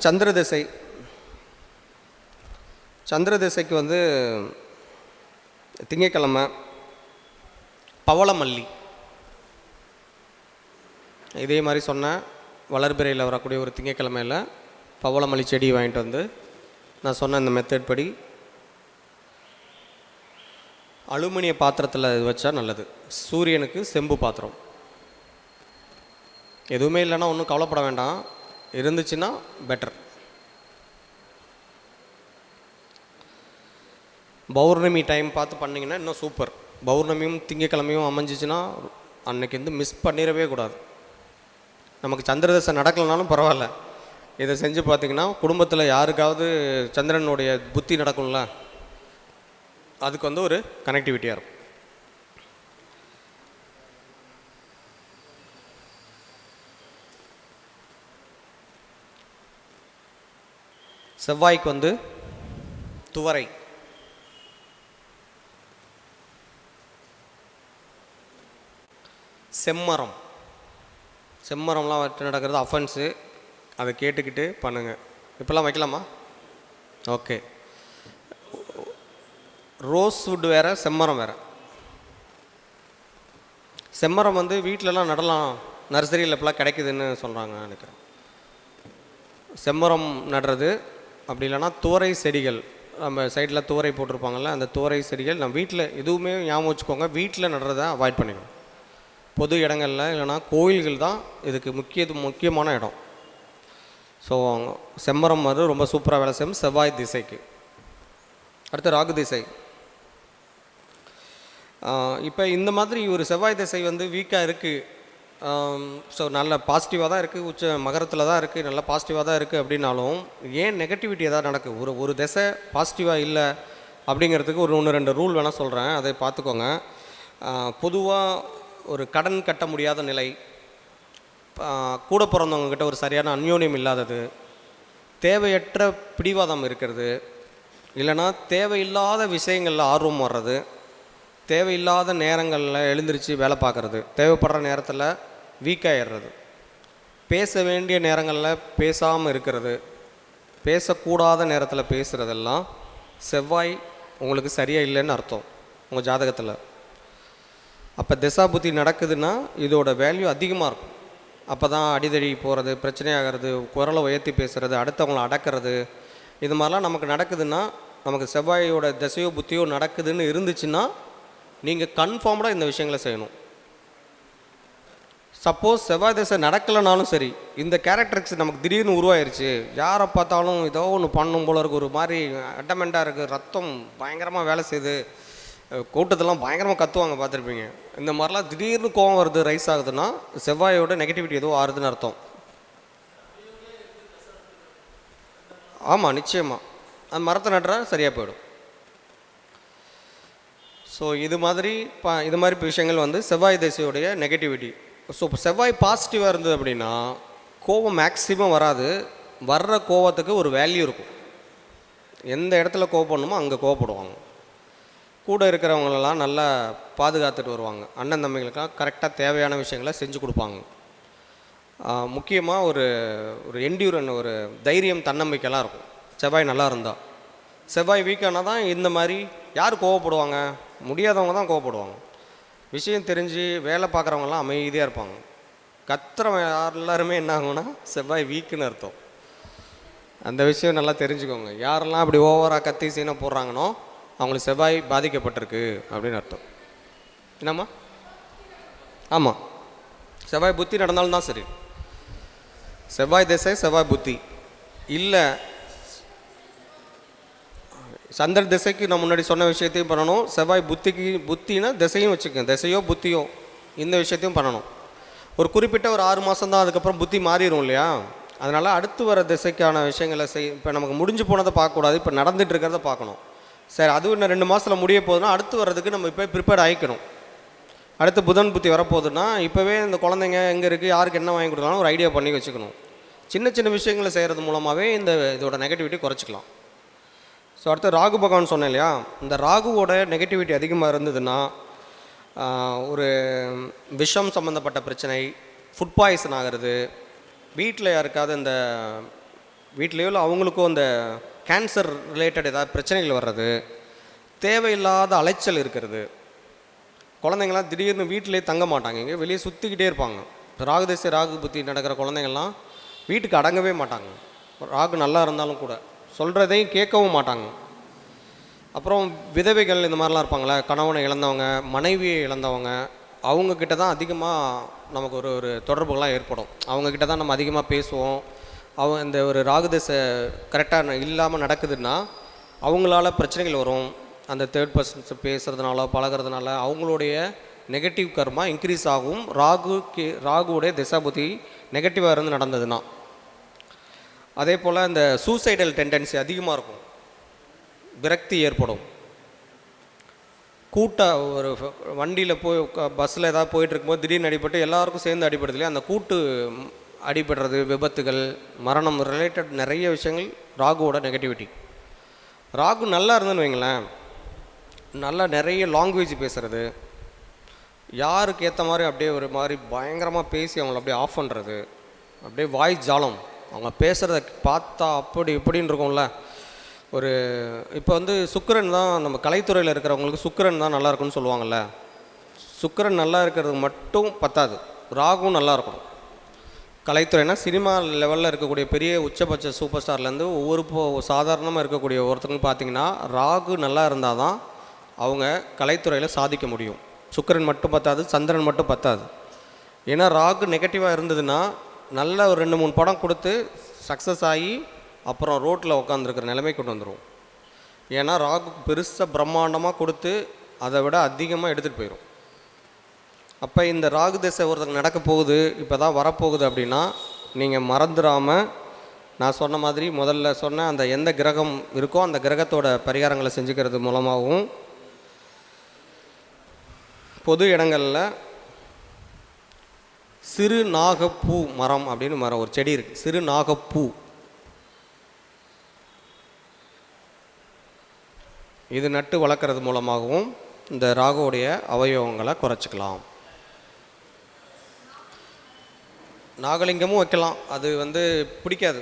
சந்திர திசைக்கு வந்து திங்கட்கிழமை பவளமல்லி, இதே மாதிரி சொன்னேன், வளர்பிறையில் வரக்கூடிய ஒரு திங்கட்கிழமையில் பவளமல்லி செடி வாங்கிட்டு வந்து நான் சொன்ன இந்த மெத்தட் படி அலுமினிய பாத்திரத்தில் இது வச்சா நல்லது. சூரியனுக்கு செம்பு பாத்திரம். எதுவுமே இல்லைன்னா ஒன்றும் கவலைப்பட வேண்டாம், இருந்துச்சுன்னா பெட்டர். பௌர்ணமி டைம் பார்த்து பண்ணிங்கன்னா இன்னும் சூப்பர். பௌர்ணமியும் திங்கக்கிழமையும் அமைஞ்சிச்சுன்னா அன்றைக்கி வந்து மிஸ் பண்ணிடவே கூடாது. நமக்கு சந்திர தசை நடக்கலைனாலும் பரவாயில்ல, இதை செஞ்சு பார்த்திங்கன்னா குடும்பத்தில் யாருக்காவது சந்திரனுடைய புத்தி நடக்கும்ல, அதுக்கு வந்து ஒரு கனெக்டிவிட்டியாக இருக்கும். செவ்வாய்க்கு வந்து துவரை, செம்மரம். செம்மரம்லாம் வச்சு நடக்கிறது அஃபென்ஸு, அதை கேட்டுக்கிட்டு பண்ணுங்கள். இப்போல்லாம் வைக்கலாமா? ஓகே. ரோஸ் வுட் வேறு, செம்மரம் வேறு. செம்மரம் வந்து வீட்டிலலாம் நடலாம், நர்சரியில் இப்போலாம் கிடைக்குதுன்னு சொல்கிறாங்க நினைக்கிறேன். செம்மரம் நடுறது, அப்படி இல்லைனா துவரை செடிகள், நம்ம சைடில் துவரை போட்டிருப்பாங்கள்ல, அந்த துவரை செடிகள் நம்ம வீட்டில் எதுவுமே ஞாபகம் வச்சுக்கோங்க, வீட்டில் நடுறதை அவாய்ட் பண்ணிக்கணும். பொது இடங்களில் இல்லைனா கோயில்கள் தான் இதுக்கு முக்கியமான இடம். ஸோ செம்மரம் வந்து ரொம்ப சூப்பராக வேலை செய்யும் செவ்வாய் திசைக்கு. அடுத்து ராகு திசை. இப்போ இந்த மாதிரி ஒரு செவ்வாய் திசை வந்து வீக்காக இருக்குது, ஸோ நல்ல பாசிட்டிவாக தான் இருக்குது, உச்ச மகரத்தில் தான் இருக்குது, நல்ல பாசிட்டிவாக தான் இருக்குது. அப்படின்னாலும் ஏன் நெகட்டிவிட்டி எதாவது நடக்குது? ஒரு திசை பாசிட்டிவாக இல்லை அப்படிங்கிறதுக்கு ஒரு 1-2 ரூல் வேணால் சொல்கிறேன், அதை பார்த்துக்கோங்க. பொதுவாக ஒரு கடன் கட்ட முடியாத நிலை, கூட பிறந்தவங்கக்கிட்ட ஒரு சரியான அந்யோன்யம் இல்லாதது, தேவையற்ற பிடிவாதம் இருக்கிறது, இல்லைனா தேவையில்லாத விஷயங்களில் ஆர்வம் வர்றது, தேவையில்லாத நேரங்களில் எழுந்திரிச்சு வேலை பார்க்குறது, தேவைப்படுற நேரத்தில் வீக்காகிடுறது, பேச வேண்டிய நேரங்களில் பேசாமல் இருக்கிறது, பேசக்கூடாத நேரத்தில் பேசுகிறதெல்லாம் செவ்வாய் உங்களுக்கு சரியாக இல்லைன்னு அர்த்தம் உங்கள் ஜாதகத்தில். அப்போ திசா புத்தி நடக்குதுன்னா இதோட வேல்யூ அதிகமாக இருக்கும். அப்போ தான் அடிதடி போகிறது, பிரச்சனையாகிறது, குரலை உயர்த்தி பேசுகிறது, அடுத்தவங்களை அடக்கிறது, இது மாதிரிலாம் நமக்கு நடக்குதுன்னா, நமக்கு செவ்வாயோட திசையோ புத்தியோ நடக்குதுன்னு இருந்துச்சுன்னா நீங்கள் கன்ஃபார்ம்டாக இந்த விஷயங்களை செய்யணும். சப்போஸ் செவ்வாய் திசை நடக்கலைனாலும் சரி, இந்த கேரக்டரிக்ஸ் நமக்கு திடீர்னு உருவாயிருச்சு, யாரை பார்த்தாலும் ஏதோ ஒன்று பண்ணும் போல இருக்குது, ஒரு மாதிரி அட்டமெண்ட்டாக இருக்குது, ரத்தம் பயங்கரமாக வேலை செய்யுது, கூட்டத்தெல்லாம் பயங்கரமாக கத்துவாங்க பார்த்துருப்பீங்க, இந்த மாதிரிலாம் திடீர்னு கோவம் வருது, ரைஸ் ஆகுதுன்னா செவ்வாயோட நெகட்டிவிட்டி ஏதோ ஆறுதுன்னு அர்த்தம். ஆமாம், நிச்சயமாக அந்த மரத்தை நடுறா சரியாக போயிடும். ஸோ இது மாதிரி விஷயங்கள் வந்து செவ்வாய் திசையுடைய நெகட்டிவிட்டி. ஸோ இப்போ செவ்வாய் பாசிட்டிவாக இருந்தது அப்படின்னா கோபம் மேக்ஸிமம் வராது, வர்ற கோபத்துக்கு ஒரு வேல்யூ இருக்கும். எந்த இடத்துல கோபப்படணுமோ அங்கே கோபப்படுவாங்க. கூட இருக்கிறவங்களெல்லாம் நல்லா பாதுகாத்துட்டு வருவாங்க. அண்ணன் தம்பிகளுக்கெல்லாம் கரெக்டாக தேவையான விஷயங்களை செஞ்சு கொடுப்பாங்க. முக்கியமாக ஒரு என்டியூரன், ஒரு தைரியம், தன்னம்பிக்கைலாம் இருக்கும் செவ்வாய் நல்லா இருந்தால். செவ்வாய் வீக்கானால் தான் இந்த மாதிரி யார் கோவப்படுவாங்க? முடியாதவங்க தான் கோவப்படுவாங்க. விஷயம் தெரிஞ்சு வேலை பார்க்குறவங்கலாம் அமைதியாக இருப்பாங்க. கத்துறவங்க எல்லாருமே என்ன ஆகும்னா செவ்வாய் வீக்குன்னு அர்த்தம். அந்த விஷயம் நல்லா தெரிஞ்சுக்கோங்க. யாரெல்லாம் அப்படி ஓவராக கத்தி சீனை போடுறாங்கன்னோ அவங்களுக்கு செவ்வாய் பாதிக்கப்பட்டிருக்கு அப்படின்னு அர்த்தம். என்னம்மா? ஆமாம், செவ்வாய் புத்தி நடந்தாலும் தான் சரி. செவ்வாய் திசை, செவ்வாய் புத்தி இல்லை, சந்திர திசைக்கு நான் முன்னாடி சொன்ன விஷயத்தையும் பண்ணணும். செவ்வாய் புத்தினா திசையும் வச்சுக்கோங்க, திசையோ புத்தியோ இந்த விஷயத்தையும் பண்ணணும். ஒரு குறிப்பிட்ட ஒரு 6 மாதம் தான், அதுக்கப்புறம் புத்தி மாறிடும் இல்லையா? அதனால் அடுத்து வர திசைக்கான விஷயங்களை இப்போ நமக்கு முடிஞ்சு போனதை பார்க்கக்கூடாது, இப்போ நடந்துகிட்டு இருக்கிறத பார்க்கணும். சரி, அதுவும் இன்னும் 2 மாதத்தில் முடிய போகுதுன்னா அடுத்து வர்றதுக்கு நம்ம இப்போ ப்ரிப்பேர்ட் ஆகிக்கணும். அடுத்து புதன் புத்தி வரப்போகுதுன்னா இப்போவே இந்த குழந்தைங்க எங்கே இருக்குது, யாருக்கு என்ன வாங்கி கொடுக்கலாம்னு ஒரு ஐடியா பண்ணி வச்சுக்கணும். சின்ன சின்ன விஷயங்களை செய்கிறது மூலமாகவே இதோட நெகட்டிவிட்டி குறைச்சிக்கலாம். ஸோ அடுத்து ராகு பகவான் சொன்னேன் இல்லையா, இந்த ராகுவோட நெகட்டிவிட்டி அதிகமாக இருந்ததுன்னா ஒரு விஷம் சம்மந்தப்பட்ட பிரச்சனை, ஃபுட் பாய்சன் ஆகிறது, வீட்டில் யாருக்காவது இந்த வீட்லேயோ இல்லை அவங்களுக்கும் இந்த கேன்சர் ரிலேட்டட் ஏதாவது பிரச்சனைகள் வர்றது, தேவையில்லாத அலைச்சல் இருக்கிறது, குழந்தைங்கள்லாம் திடீர்னு வீட்டிலே தங்க மாட்டாங்க, இங்கே வெளியே சுற்றிக்கிட்டே இருப்பாங்க. ராகு திசை ராகு புத்தி நடக்கிற குழந்தைங்கள்லாம் வீட்டுக்கு அடங்கவே மாட்டாங்க. ராகு நல்லா இருந்தாலும் கூட சொல்கிறதையும் கேட்கவும் மாட்டாங்க. அப்புறம் விதவைகள் இந்த மாதிரிலாம் இருப்பாங்களே, கணவனை இழந்தவங்க, மனைவியை இழந்தவங்க, அவங்கக்கிட்ட தான் அதிகமாக நமக்கு ஒரு தொடர்புகள்லாம் ஏற்படும். அவங்கக்கிட்ட தான் நம்ம அதிகமாக பேசுவோம். இந்த ஒரு ராகுதசை கரெக்டாக இல்லாமல் நடக்குதுன்னா அவங்களால பிரச்சனைகள் வரும். அந்த தேர்ட் பர்சன்ஸ் பேசுகிறதுனால பழகிறதுனால அவங்களுடைய நெகட்டிவ் கர்மா இன்க்ரீஸ் ஆகும். ராகுவுடைய திசாபுத்தி நெகட்டிவாக இருந்து நடந்ததுன்னா. அதே போல் இந்த சூசைடல் டெண்டன்சி அதிகமாக இருக்கும், விரக்தி ஏற்படும். ஒரு வண்டியில் போய் பஸ்ஸில் ஏதாவது போயிட்டு இருக்கும்போது திடீர்னு அடிபட்டு எல்லாருக்கும் சேர்ந்து அடிபடுது இல்லையா, அந்த கூட்டு அடிபடுறது, விபத்துகள், மரணம் ரிலேட்டட் நிறைய விஷயங்கள் ராகுவோட நெகட்டிவிட்டி. ராகு நல்லா இருந்ததுன்னு வைங்களேன், நல்லா நிறைய லாங்குவேஜ் பேசுகிறது, யாருக்கு ஏற்ற மாதிரி அப்படியே ஒரு மாதிரி பயங்கரமாக பேசி அவங்கள அப்படியே ஆஃப் பண்ணுறது, அப்படியே வாய் ஜாலம், அவங்க பேசுகிறத பார்த்தா அப்படி இப்படின்னு இருக்கும்ல. ஒரு இப்போ சுக்கிரன் தான் நம்ம கலைத்துறையில் இருக்கிறவங்களுக்கு சுக்கிரன் தான் நல்லா இருக்குன்னு சொல்லுவாங்கள்ல. சுக்கிரன் நல்லா இருக்கிறது மட்டும் பத்தாது, ராகுவும் நல்லா இருக்கணும். கலைத்துறைனா சினிமா லெவலில் இருக்கக்கூடிய பெரிய உச்சபட்ச சூப்பர் ஸ்டார்லேருந்து ஒவ்வொரு சாதாரணமாக இருக்கக்கூடிய ஒருத்தவங்க பார்த்திங்கன்னா ராகு நல்லா இருந்தால் தான் அவங்க கலைத்துறையில் சாதிக்க முடியும். சுக்கிரன் மட்டும் பத்தாது, சந்திரன் மட்டும் பத்தாது. ஏன்னா ராகு நெகட்டிவாக இருந்ததுன்னா நல்ல ஒரு 2-3 படம் கொடுத்து சக்ஸஸ் ஆகி அப்புறம் ரோட்டில் உட்காந்துருக்கிற நிலைமை கொண்டு வந்துடும். ஏன்னா ராகு பெருசாக பிரம்மாண்டமாக கொடுத்து அதை விட அதிகமாக எடுத்துகிட்டு போயிடும். அப்போ இந்த ராகு திசை ஒருத்தருக்கு நடக்க போகுது, இப்போ தான் வரப்போகுது அப்படின்னா நீங்கள் மறந்துடாமல் நான் சொன்ன மாதிரி முதல்ல சொன்ன அந்த எந்த கிரகம் இருக்கோ அந்த கிரகத்தோட பரிகாரங்களை செஞ்சுக்கிறது மூலமாகவும், பொது இடங்களில் சிறு நாகப்பூ மரம் அப்படின்னு மரம் ஒரு செடி இருக்குது, சிறு நாகப்பூ, இது நட்டு வளர்க்குறது மூலமாகவும் இந்த ராகுவோடைய அவயவங்களை குறைச்சிக்கலாம். நாகலிங்கமும் வைக்கலாம், அது பிடிக்காது,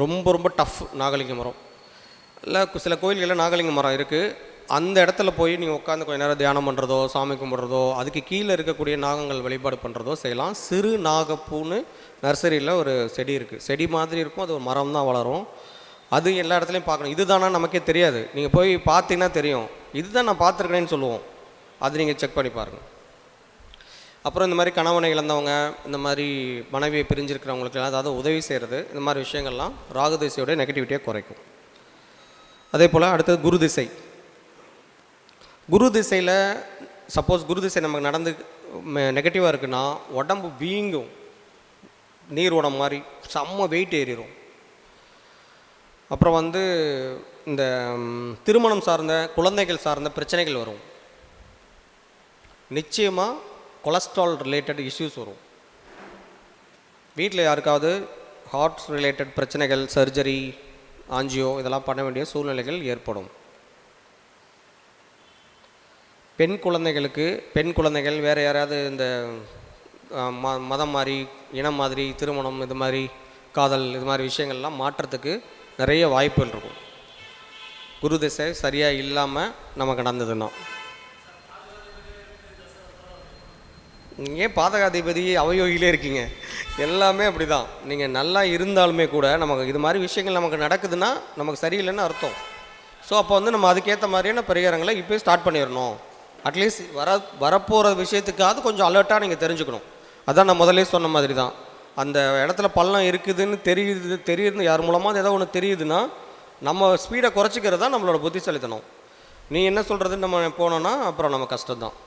ரொம்ப ரொம்ப டஃப் நாகலிங்க மரம். இல்லை சில கோயில்களில் நாகலிங்க மரம் இருக்குது, அந்த இடத்துல போய் நீங்கள் உட்காந்து கொஞ்சம் நேரம் தியானம் பண்ணுறதோ சாமி கும்பிட்றதோ அதுக்கு கீழே இருக்கக்கூடிய நாகங்கள் வழிபாடு பண்ணுறதோ செய்யலாம். சிறு நாகப்பூன்னு நர்சரியில் ஒரு செடி இருக்குது, செடி மாதிரி இருக்கும், அது ஒரு மரம் தான் வளரும். அது எல்லா இடத்துலையும் பார்க்கணும். இதுதானா நமக்கே தெரியாது, நீங்கள் போய் பார்த்தீங்கன்னா தெரியும், இதுதான் நான் பார்த்துருக்கேன்னு சொல்லுவோம். அது நீங்கள் செக் பண்ணி பாருங்கள். அப்புறம் இந்த மாதிரி கணவனை இழந்தவங்க, இந்த மாதிரி மனைவியை பிரிஞ்சிருக்கிறவங்களுக்கெல்லாம் அதாவது உதவி செய்கிறது, இந்த மாதிரி விஷயங்கள்லாம் ராகு திசையோட நெகட்டிவிட்டியை குறைக்கும். அதே போல் அடுத்தது குரு திசை. குரு திசையில் சப்போஸ் குரு திசை நமக்கு நடந்து நெகட்டிவாக இருக்குன்னா உடம்பு வீங்கும், நீர் உடம்பு மாதிரி செம்ம வெயிட் ஏறிடும். அப்புறம் இந்த திருமணம் சார்ந்த குழந்தைகள் சார்ந்த பிரச்சனைகள் வரும். நிச்சயமாக கொலஸ்ட்ரால் ரிலேட்டட் இஷ்யூஸ் வரும். வீட்டில் யாருக்காவது ஹார்ட் ரிலேட்டட் பிரச்சனைகள், சர்ஜரி, ஆஞ்சியோ இதெல்லாம் பண்ண வேண்டிய சூழ்நிலைகள் ஏற்படும். பெண் குழந்தைகள் வேறு யாராவது இந்த மதம் மாதிரி, இனம் மாதிரி, திருமணம் இது மாதிரி, காதல் இது மாதிரி விஷயங்கள்லாம் மாற்றத்துக்கு நிறைய வாய்ப்புகள் இருக்கும். குரு திசை சரியாக இல்லாமல் நமக்கு நடந்ததுன்னா. நீங்கள் பாதகாதிபதி அவயோகிலே இருக்கீங்க, எல்லாமே அப்படி தான். நீங்கள் நல்லா இருந்தாலுமே கூட நமக்கு இது மாதிரி விஷயங்கள் நமக்கு நடக்குதுன்னா நமக்கு சரியில்லைன்னு அர்த்தம். ஸோ அப்போ நம்ம அதுக்கேற்ற மாதிரியான பரிகாரங்களை இப்போ ஸ்டார்ட் பண்ணிடணும். அட்லீஸ்ட் வரப்போகிற விஷயத்துக்காவது கொஞ்சம் அலர்ட்டாக நீங்கள் தெரிஞ்சுக்கணும். அதான் நான் முதலே சொன்ன மாதிரி தான், அந்த இடத்துல பள்ளம் இருக்குதுன்னு தெரியுது யார் மூலமாக ஏதோ ஒன்று தெரியுதுன்னா நம்ம ஸ்பீடை குறைச்சிக்கிறது தான் நம்மளோட புத்திசாலித்தனம். நீ என்ன சொல்கிறதுன்னு நம்ம போனோன்னா அப்புறம் நம்ம கஷ்டம்தான்.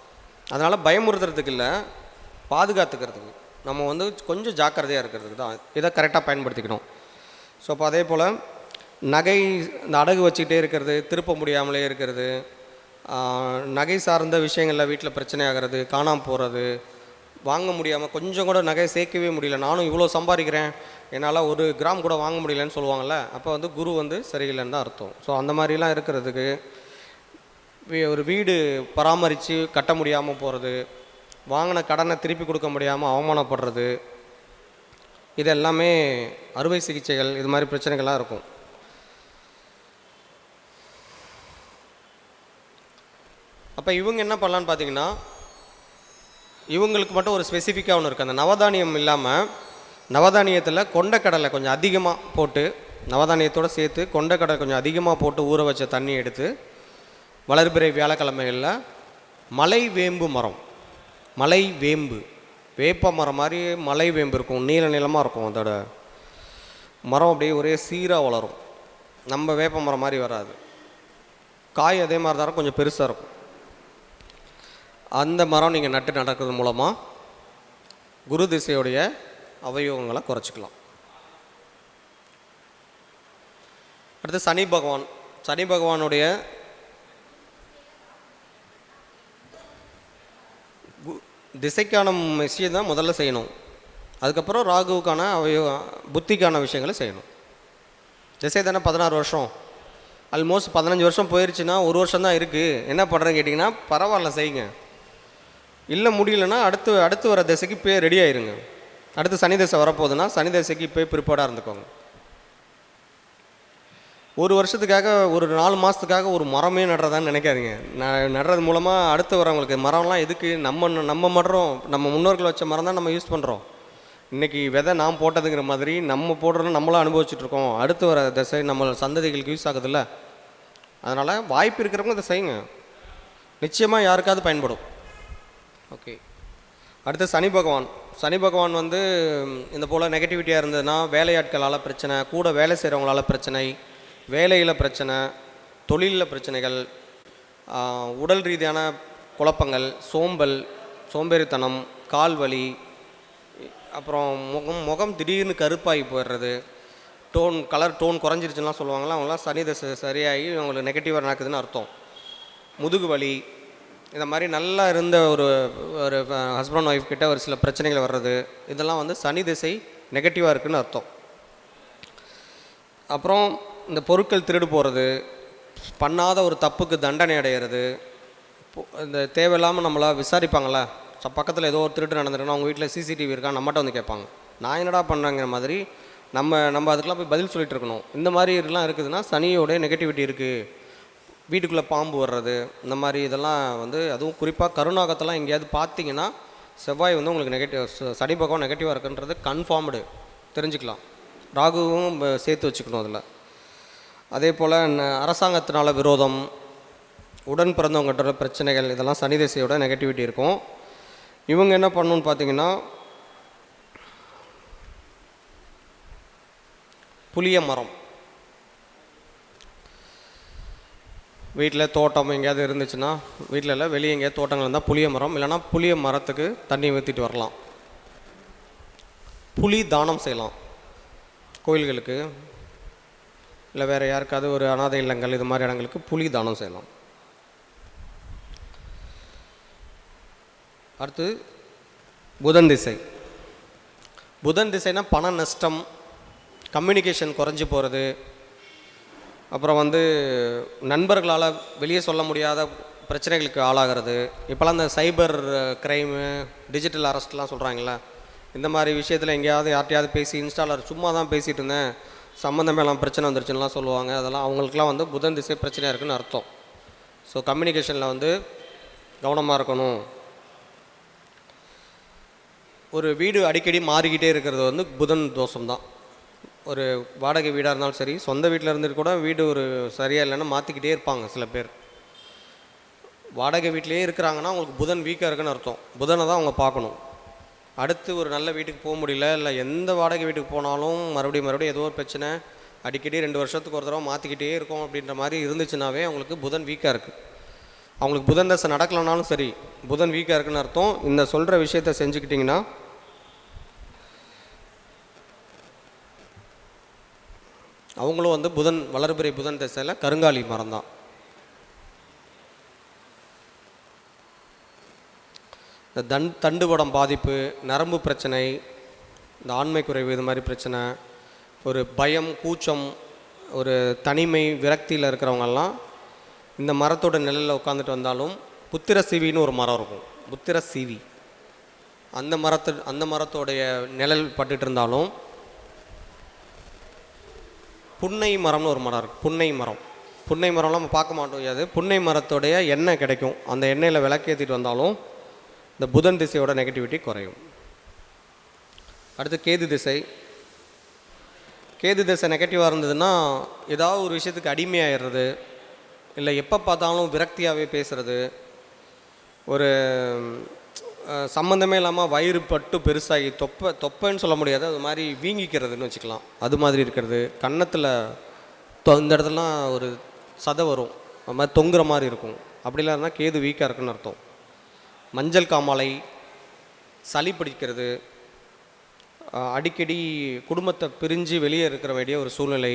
அதனால் பயமுறுத்துறதுக்கு இல்லை, பாதுகாத்துக்கிறதுக்கு நம்ம கொஞ்சம் ஜாக்கிரதையாக இருக்கிறதுக்கு தான் இதை கரெக்டாக பயன்படுத்திக்கணும். ஸோ அப்போ அதே போல் நகை இந்த அடகு வச்சுக்கிட்டே இருக்கிறது, திருப்ப முடியாமலே இருக்கிறது, நகை சார்ந்த விஷயங்களில் வீட்டில் பிரச்சனை ஆகிறது, காணாமல் போகிறது, வாங்க முடியாமல் கொஞ்சம் கூட நகையை சேர்க்கவே முடியல, நானும் இவ்வளோ சம்பாதிக்கிறேன் என்னால் 1 கிராம் கூட வாங்க முடியலன்னு சொல்லுவாங்கள்ல, அப்போ குரு சரியில்லைன்னு தான் அர்த்தம். ஸோ அந்த மாதிரிலாம் இருக்கிறதுக்கு ஒரு வீடு பராமரித்து கட்ட முடியாமல் போகிறது, வாங்கின கடனை திருப்பி கொடுக்க முடியாமல் அவமானப்படுறது, இது எல்லாமே அறுவை சிகிச்சைகள் இது மாதிரி பிரச்சனைகள்லாம் இருக்கும். அப்போ இவங்க என்ன பண்ணலான்னு பார்த்தீங்கன்னா, இவங்களுக்கு மட்டும் ஒரு ஸ்பெசிஃபிக்காக ஒன்று இருக்குது. அந்த நவதானியம் இல்லாமல் நவதானியத்தில் கொண்டக்கடலை கொஞ்சம் அதிகமாக போட்டு, நவதானியத்தோடு சேர்த்து கொண்டக்கடலை கொஞ்சம் அதிகமாக போட்டு ஊற வச்ச தண்ணி எடுத்து வளர்பிறை வியாழக்கிழமைகளில் மலை வேம்பு மரம், மலை வேம்பு, வேப்ப மரம் மாதிரி மலை வேம்பு இருக்கும், நீல நிலமாக இருக்கும், அதோட மரம் அப்படியே ஒரே சீராக வளரும், நம்ம வேப்ப மரம் மாதிரி வராது, காய் அதே மாதிரி தான் கொஞ்சம் பெருசாக இருக்கும். அந்த மரம் நீங்கள் நட்டு நடக்கிறது மூலமாக குரு திசையுடைய அவயோகங்களை குறைச்சிக்கலாம். அடுத்து சனி பகவான். சனி பகவானுடைய திசைக்கான விஷயம் தான் முதல்ல செய்யணும். அதுக்கப்புறம் ராகுவுக்கான புத்திக்கான விஷயங்களை செய்யணும். திசை தானே 16 வருஷம், ஆல்மோஸ்ட் 15 வருஷம் போயிடுச்சுன்னா 1 வருஷம் தான் இருக்குது. என்ன பண்ணுறேன்னு கேட்டிங்கன்னா பரவாயில்ல செய்யுங்க. இல்லை முடியலன்னா அடுத்து வர திசைக்கு போய் ரெடி ஆயிருங்க. அடுத்து சனி திசை வரப்போகுதுன்னா சனி திசைக்கு போய் ப்ரிப்பேர்டாக இருந்துக்கோங்க. 1 வருஷத்துக்காக ஒரு 4 மாதத்துக்காக ஒரு மரமே நடுறதான்னு நினைக்காதீங்க. நடுறது மூலமாக அடுத்து வரவங்களுக்கு மரம்லாம் எதுக்கு? நம்ம மரம், நம்ம முன்னோர்கள் வச்ச மரம் தான் நம்ம யூஸ் பண்ணுறோம். இன்றைக்கி விதை நாம் போட்டதுங்கிற மாதிரி நம்ம போடுறோன்னு நம்மளாம் அனுபவிச்சுட்ருக்கோம். அடுத்து வர திசை நம்ம சந்ததிகளுக்கு யூஸ் ஆகுதில்ல. அதனால் வாய்ப்பு இருக்கிறவங்க இதை செய்யுங்க, நிச்சயமாக யாருக்காவது பயன்படும். ஓகே. அடுத்து சனி பகவான். சனி பகவான் வந்து இந்த போல் நெகட்டிவிட்டியாக இருந்ததுன்னா வேலையாட்களால் பிரச்சனை, கூட வேலை செய்கிறவங்களால பிரச்சனை, வேலையில் பிரச்சனை, தொழிலில் பிரச்சனைகள், உடல் ரீதியான குழப்பங்கள், சோம்பேறித்தனம், கால் வலி, அப்புறம் முகம் திடீர்னு கருப்பாகி போயிடுறது, கலர் டோன் குறைஞ்சிருச்சுன்னா சொல்லுவாங்களா, அவங்களாம் சனி தசை சரியாகி அவங்களுக்கு நெகட்டிவாக நடக்குதுன்னு அர்த்தம். முதுகு வலி, இந்த மாதிரி நல்லா இருந்த ஒரு ஹஸ்பண்ட் ஒய்ஃப் கிட்ட ஒரு சில பிரச்சனைகள் வர்றது, இதெல்லாம் வந்து சனி திசை நெகட்டிவாக இருக்குதுன்னு அர்த்தம். அப்புறம் இந்த பொருட்கள் திருடு போகிறது, பண்ணாத ஒரு தப்புக்கு தண்டனை அடைகிறது, இந்த தேவையில்லாமல் நம்மளா விசாரிப்பாங்களா, பக்கத்தில் ஏதோ ஒரு திருட்டு நடந்துருக்குன்னா அவங்க வீட்டில் சிசிடிவி இருக்கா நம்மகிட்ட வந்து கேட்பாங்க, நான் என்னடா பண்ணுறேங்கிற மாதிரி நம்ம அதுக்கெலாம் போய் பதில் சொல்லிட்டு இருக்கணும். இந்த மாதிரி இதெல்லாம் இருக்குதுன்னா சனியோடைய நெகட்டிவிட்டி இருக்குது. வீட்டுக்குள்ளே பாம்பு வர்றது, இந்த மாதிரி இதெல்லாம் வந்து அதுவும் குறிப்பாக கருணாகத்தெல்லாம் எங்கேயாவது பார்த்தீங்கன்னா செவ்வாய் வந்து உங்களுக்கு சனி பகவான் நெகட்டிவாக இருக்குன்றது கன்ஃபார்ம்டு தெரிஞ்சுக்கலாம். ராகுவும் சேர்த்து வச்சுக்கணும் அதில். அதே போல் அரசாங்கத்தினால விரோதம், உடன் பிறந்தவங்ககிட்ட பிரச்சனைகள், இதெல்லாம் சனி திசையோட நெகட்டிவிட்டி இருக்கும். இவங்க என்ன பண்ணணுன்னு பார்த்தீங்கன்னா புளிய மரம், வீட்டில் தோட்டம் எங்கேயாவது இருந்துச்சுன்னா, வீட்டில் இல்லை வெளியே எங்கேயாவது தோட்டங்கள் இருந்தால் புளிய மரம், இல்லைனா புளிய மரத்துக்கு தண்ணி ஊற்றிட்டு வரலாம். புளி தானம் செய்யலாம் கோயில்களுக்கு, இல்லை வேறு யாருக்காவது ஒரு அனாதை இல்லங்கள் இது மாதிரி இடங்களுக்கு புளி தானம் செய்யலாம். அடுத்து புதன் திசை. புதன் திசைனா பண நஷ்டம், கம்யூனிகேஷன் குறைஞ்சி போகிறது, அப்புறம் வந்து நண்பர்களால் வெளியே சொல்ல முடியாத பிரச்சனைகளுக்கு ஆளாகிறது. இப்போலாம் இந்த சைபர் க்ரைமு, டிஜிட்டல் அரெஸ்ட்லாம் சொல்கிறாங்களே, இந்த மாதிரி விஷயத்தில் எங்கேயாவது யார்ட்டையாவது பேசி இன்ஸ்டாலர் சும்மா தான் பேசிகிட்டு இருந்தேன், சம்மந்தமேலாம் பிரச்சனை வந்துருச்சுன்னெலாம் சொல்லுவாங்க. அதெல்லாம் அவங்களுக்குலாம் வந்து புதன் திசை பிரச்சனையாக இருக்குதுன்னு அர்த்தம். ஸோ கம்யூனிகேஷனில் வந்து கவனமாக இருக்கணும். ஒரு வீடு அடிக்கடி மாறிக்கிட்டே இருக்கிறது வந்து புதன் தோஷம்தான். ஒரு வாடகை வீடாக இருந்தாலும் சரி, சொந்த வீட்டில் இருந்துட்டு கூட வீடு ஒரு சரியாக இல்லைன்னா மாற்றிக்கிட்டே இருப்பாங்க சில பேர். வாடகை வீட்டிலே இருக்கிறாங்கன்னா அவங்களுக்கு புதன் வீக்காக இருக்குன்னு அர்த்தம். புதனை தான் அவங்க பார்க்கணும். அடுத்து ஒரு நல்ல வீட்டுக்கு போக முடியல, இல்லை எந்த வாடகை வீட்டுக்கு போனாலும் மறுபடியும் ஏதோ ஒரு பிரச்சனை, அடிக்கடி 2 வருஷத்துக்கு ஒரு தடவை மாற்றிக்கிட்டே இருக்கும் அப்படின்ற மாதிரி இருந்துச்சுனாவே அவங்களுக்கு புதன் வீக்காக இருக்குது. அவங்களுக்கு புதன் தசை நடக்கலனாலும் சரி, புதன் வீக்காக இருக்குன்னு அர்த்தம். இந்த சொல்கிற விஷயத்த செஞ்சுக்கிட்டிங்கன்னா அவங்களும் வந்து புதன் வளர்பிறை புதன் திசையில் கருங்காலி மரம் தான். இந்த தண்டுவடம் பாதிப்பு, நரம்பு பிரச்சனை, இந்த ஆண்மை குறைவு, இது மாதிரி பிரச்சனை, ஒரு பயம், கூச்சம், ஒரு தனிமை, விரக்தியில் இருக்கிறவங்கெல்லாம் இந்த மரத்தோட நிழலில் உட்காந்துட்டு வந்தாலும், புத்திர சீவின்னு ஒரு மரம் இருக்கும், புத்திர சீவி, அந்த மரத்தோடைய நிழல் பட்டுட்டு இருந்தாலும், புன்னை மரம்னு ஒரு மரம் இருக்குது. புன்னை மரம்லாம் நம்ம பார்க்க மாட்டோம். புன்னை மரத்தோடைய எண்ணெய் கிடைக்கும். அந்த எண்ணெயில் விளக்கேற்றிட்டு வந்தாலும் இந்த புதன் திசையோட நெகட்டிவிட்டி குறையும். அடுத்து கேது திசை. கேது திசை நெகட்டிவாக இருந்ததுன்னா ஏதாவது ஒரு விஷயத்துக்கு அடிமையாகிடுறது, இல்லை எப்போ பார்த்தாலும் விரக்தியாகவே பேசுகிறது, ஒரு சம்மந்தமே இல்லாமல் வயிறு பட்டு பெருசாகி தொப்பைன்னு சொல்ல முடியாது, அது மாதிரி வீங்கிக்கிறதுன்னு வச்சுக்கலாம், அது மாதிரி இருக்கிறது. கன்னத்தில் இந்த இடத்துலலாம் ஒரு சதை வரும், அது மாதிரி தொங்குற மாதிரி இருக்கும். அப்படிலாம் இருந்தால் கேது வீக்காக இருக்குன்னு அர்த்தம். மஞ்சள் காமாலை, சளி பிடிக்கிறது, அடிக்கடி குடும்பத்தை பிரிஞ்சு வெளியே இருக்கிற வேண்டிய ஒரு சூழ்நிலை,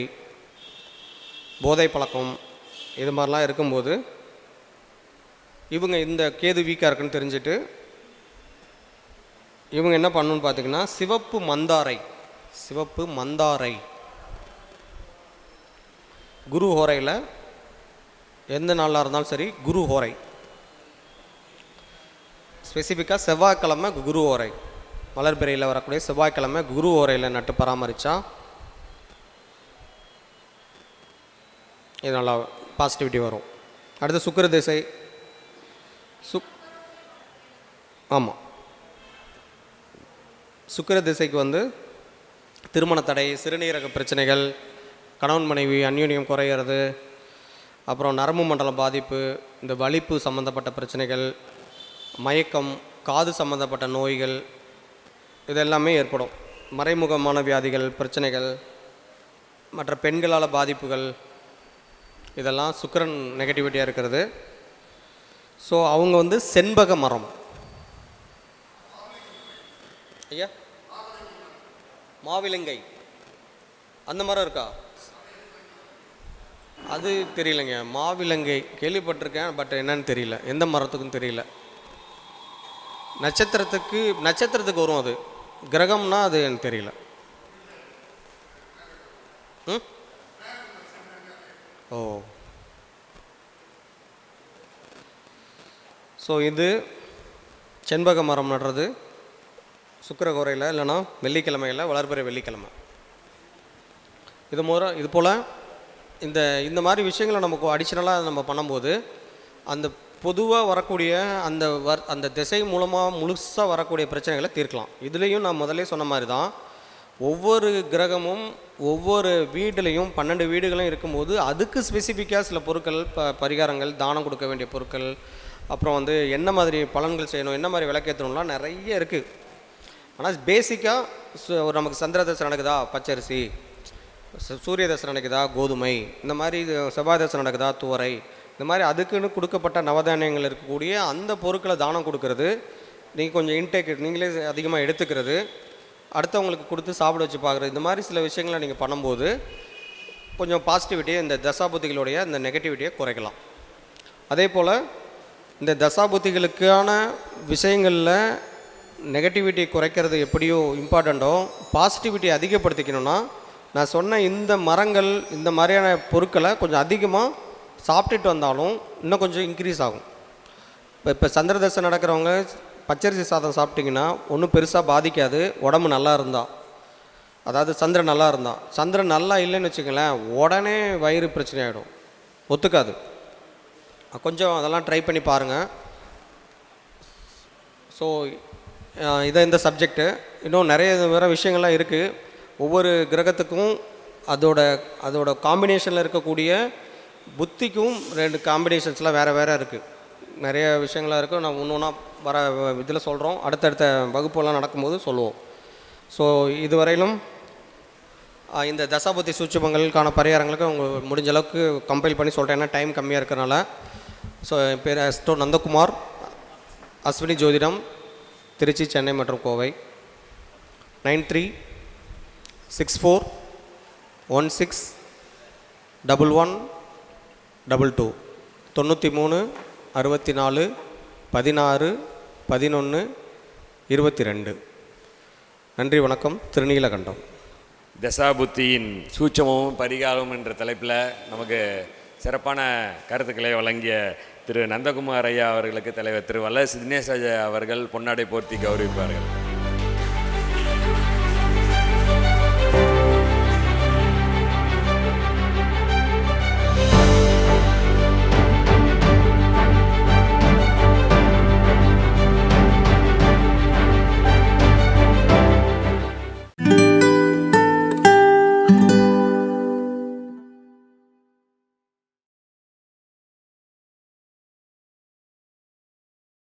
போதை பழக்கம், இது மாதிரிலாம் இருக்கும்போது இவங்க இந்த கேது வீக்காக இருக்குன்னு தெரிஞ்சுட்டு இவங்க என்ன பண்ணணுன்னு பார்த்திங்கன்னா சிவப்பு மந்தாரை குரு ஹோரையில் எந்த நாளாக இருந்தாலும் சரி, குரு ஹோரை ஸ்பெசிஃபிக்காக செவ்வாய்க்கிழமை குரு ஹோரை, மலர்பிறையில் வரக்கூடிய செவ்வாய்க்கிழமை குரு ஹோரையில் நட்டு பராமரித்தா இது நல்லா பாசிட்டிவிட்டி வரும். அடுத்து சுக்கிர திசை. ஆமாம், சுக்கிர திசைக்கு வந்து திருமண தடை, சிறுநீரக பிரச்சனைகள், கணவன் மனைவி அந்யோன்யம் குறையிறது, அப்புறம் நரம்பு மண்டலம் பாதிப்பு, இந்த வலிப்பு சம்மந்தப்பட்ட பிரச்சனைகள், மயக்கம், காது சம்மந்தப்பட்ட நோய்கள், இதெல்லாமே ஏற்படும். மறைமுகமான வியாதிகள், பிரச்சனைகள், மற்ற பெண்களால் பாதிப்புகள், இதெல்லாம் சுக்கிரன் நெகட்டிவிட்டியாக இருக்கிறது. ஸோ அவங்க வந்து செண்பக மரம், ஐயா மாவிலங்கை அந்த மரம் இருக்கா? அது தெரியலைங்க. மாவிலங்கை கேள்விப்பட்டிருக்கேன், பட் என்னன்னு தெரியல, எந்த மரத்துக்கும் தெரியல. நட்சத்திரத்துக்கு வரும், அது கிரகம்னா அது எனக்கு தெரியல. ஓ, ஸோ இது செண்பக மரம் நடுறது சுக்கிரகோரையில், இல்லைனா வெள்ளிக்கிழமையில், வளர்பிறை வெள்ளிக்கிழமை. இது போல் இந்த மாதிரி விஷயங்களை நமக்கு அடிஷ்னலாக நம்ம பண்ணும்போது அந்த பொதுவாக வரக்கூடிய அந்த திசை மூலமாக முழுசாக வரக்கூடிய பிரச்சனைகளை தீர்க்கலாம். இதுலேயும் நான் முதலே சொன்ன மாதிரி தான், ஒவ்வொரு கிரகமும் ஒவ்வொரு வீடுலேயும் 12 வீடுகளும் இருக்கும்போது அதுக்கு ஸ்பெசிஃபிக்காக சில பொருட்கள், பரிகாரங்கள், தானம் கொடுக்க வேண்டிய பொருட்கள், அப்புறம் வந்து என்ன மாதிரி பலன்கள் செய்யணும், என்ன மாதிரி விளக்கேற்றணும்லாம் நிறைய இருக்குது. ஆனால் பேசிக்காக நமக்கு சந்திர தசை நடக்குதா பச்சரிசி, சூரிய தசை நடக்குதா கோதுமை, இந்த மாதிரி செவ்வாய் தசை நடக்குதா துவரை, இந்த மாதிரி அதுக்குன்னு கொடுக்கப்பட்ட நவதானியங்கள் இருக்கக்கூடிய அந்த பொருட்களை தானம் கொடுக்கறது, நீங்கள் கொஞ்சம் இன்டேக் நீங்களே அதிகமாக எடுத்துக்கிறது, அடுத்தவங்களுக்கு கொடுத்து சாப்பிட வச்சு பார்க்குறது, இந்த மாதிரி சில விஷயங்களை நீங்கள் பண்ணும்போது கொஞ்சம் பாசிட்டிவிட்டியை, இந்த தசாபுத்திகளுடைய இந்த நெகட்டிவிட்டியை குறைக்கலாம். அதே போல் இந்த தசாபுத்திகளுக்கான விஷயங்களில் நெகட்டிவிட்டி குறைக்கிறது எப்படியோ இம்பார்ட்டண்ட்டோ, பாசிட்டிவிட்டி அதிகப்படுத்திக்கணும்னா நான் சொன்ன இந்த மரங்கள், இந்த மாதிரியான பொருட்களை கொஞ்சம் அதிகமாக சாப்பிட்டுட்டு வந்தாலும் இன்னும் கொஞ்சம் இன்க்ரீஸ் ஆகும். இப்போ சந்திரதசை நடக்கிறவங்க பச்சரிசி சாதம் சாப்பிட்டிங்கன்னா ஒன்றும் பெருசாக பாதிக்காது, உடம்பு நல்லா இருந்தால். அதாவது சந்திரன் நல்லா இருந்தால். சந்திரன் நல்லா இல்லைன்னு வச்சுக்கங்களேன், உடனே வயிறு பிரச்சனை ஆகிடும், ஒத்துக்காது. கொஞ்சம் அதெல்லாம் ட்ரை பண்ணி பாருங்கள். ஸோ இந்த சப்ஜெக்டு இன்னும் நிறைய வேறு விஷயங்கள்லாம் இருக்குது. ஒவ்வொரு கிரகத்துக்கும் அதோட காம்பினேஷனில் இருக்கக்கூடிய புத்திக்கும் 2 காம்பினேஷன்ஸ்லாம் வேறு இருக்குது. நிறைய விஷயங்களாக இருக்குது. நான் ஒன்று வர இதில் சொல்கிறோம், அடுத்தடுத்த வகுப்பெல்லாம் நடக்கும்போது சொல்லுவோம். ஸோ இதுவரையிலும் இந்த தசாபுத்தி சூட்சுமங்களுக்கான பரிகாரங்களுக்கு அவங்க முடிஞ்ச அளவுக்கு கம்பைல் பண்ணி சொல்கிறேன், ஏன்னா டைம் கம்மியாக இருக்கிறனால. ஸோ என் பேர் அஸ்ட்ரோ நந்தகுமார், அஸ்வினி ஜோதிடம், திருச்சி, சென்னை மற்றும் கோவை. 93641122 93 64 16 11 22. நன்றி, வணக்கம். திருநீலகண்டம். தசாபுத்தியின் சூட்சமும் பரிகாரமும் என்ற தலைப்பில் நமக்கு சிறப்பான கருத்துக்களை வழங்கிய திரு நந்தகுமார் ஐயா அவர்களுக்கு தலைவர் திரு வல்ல தினேஷ் ஐயா அவர்கள் பொன்னாடை போர்த்தி கௌரவிப்பார்கள்.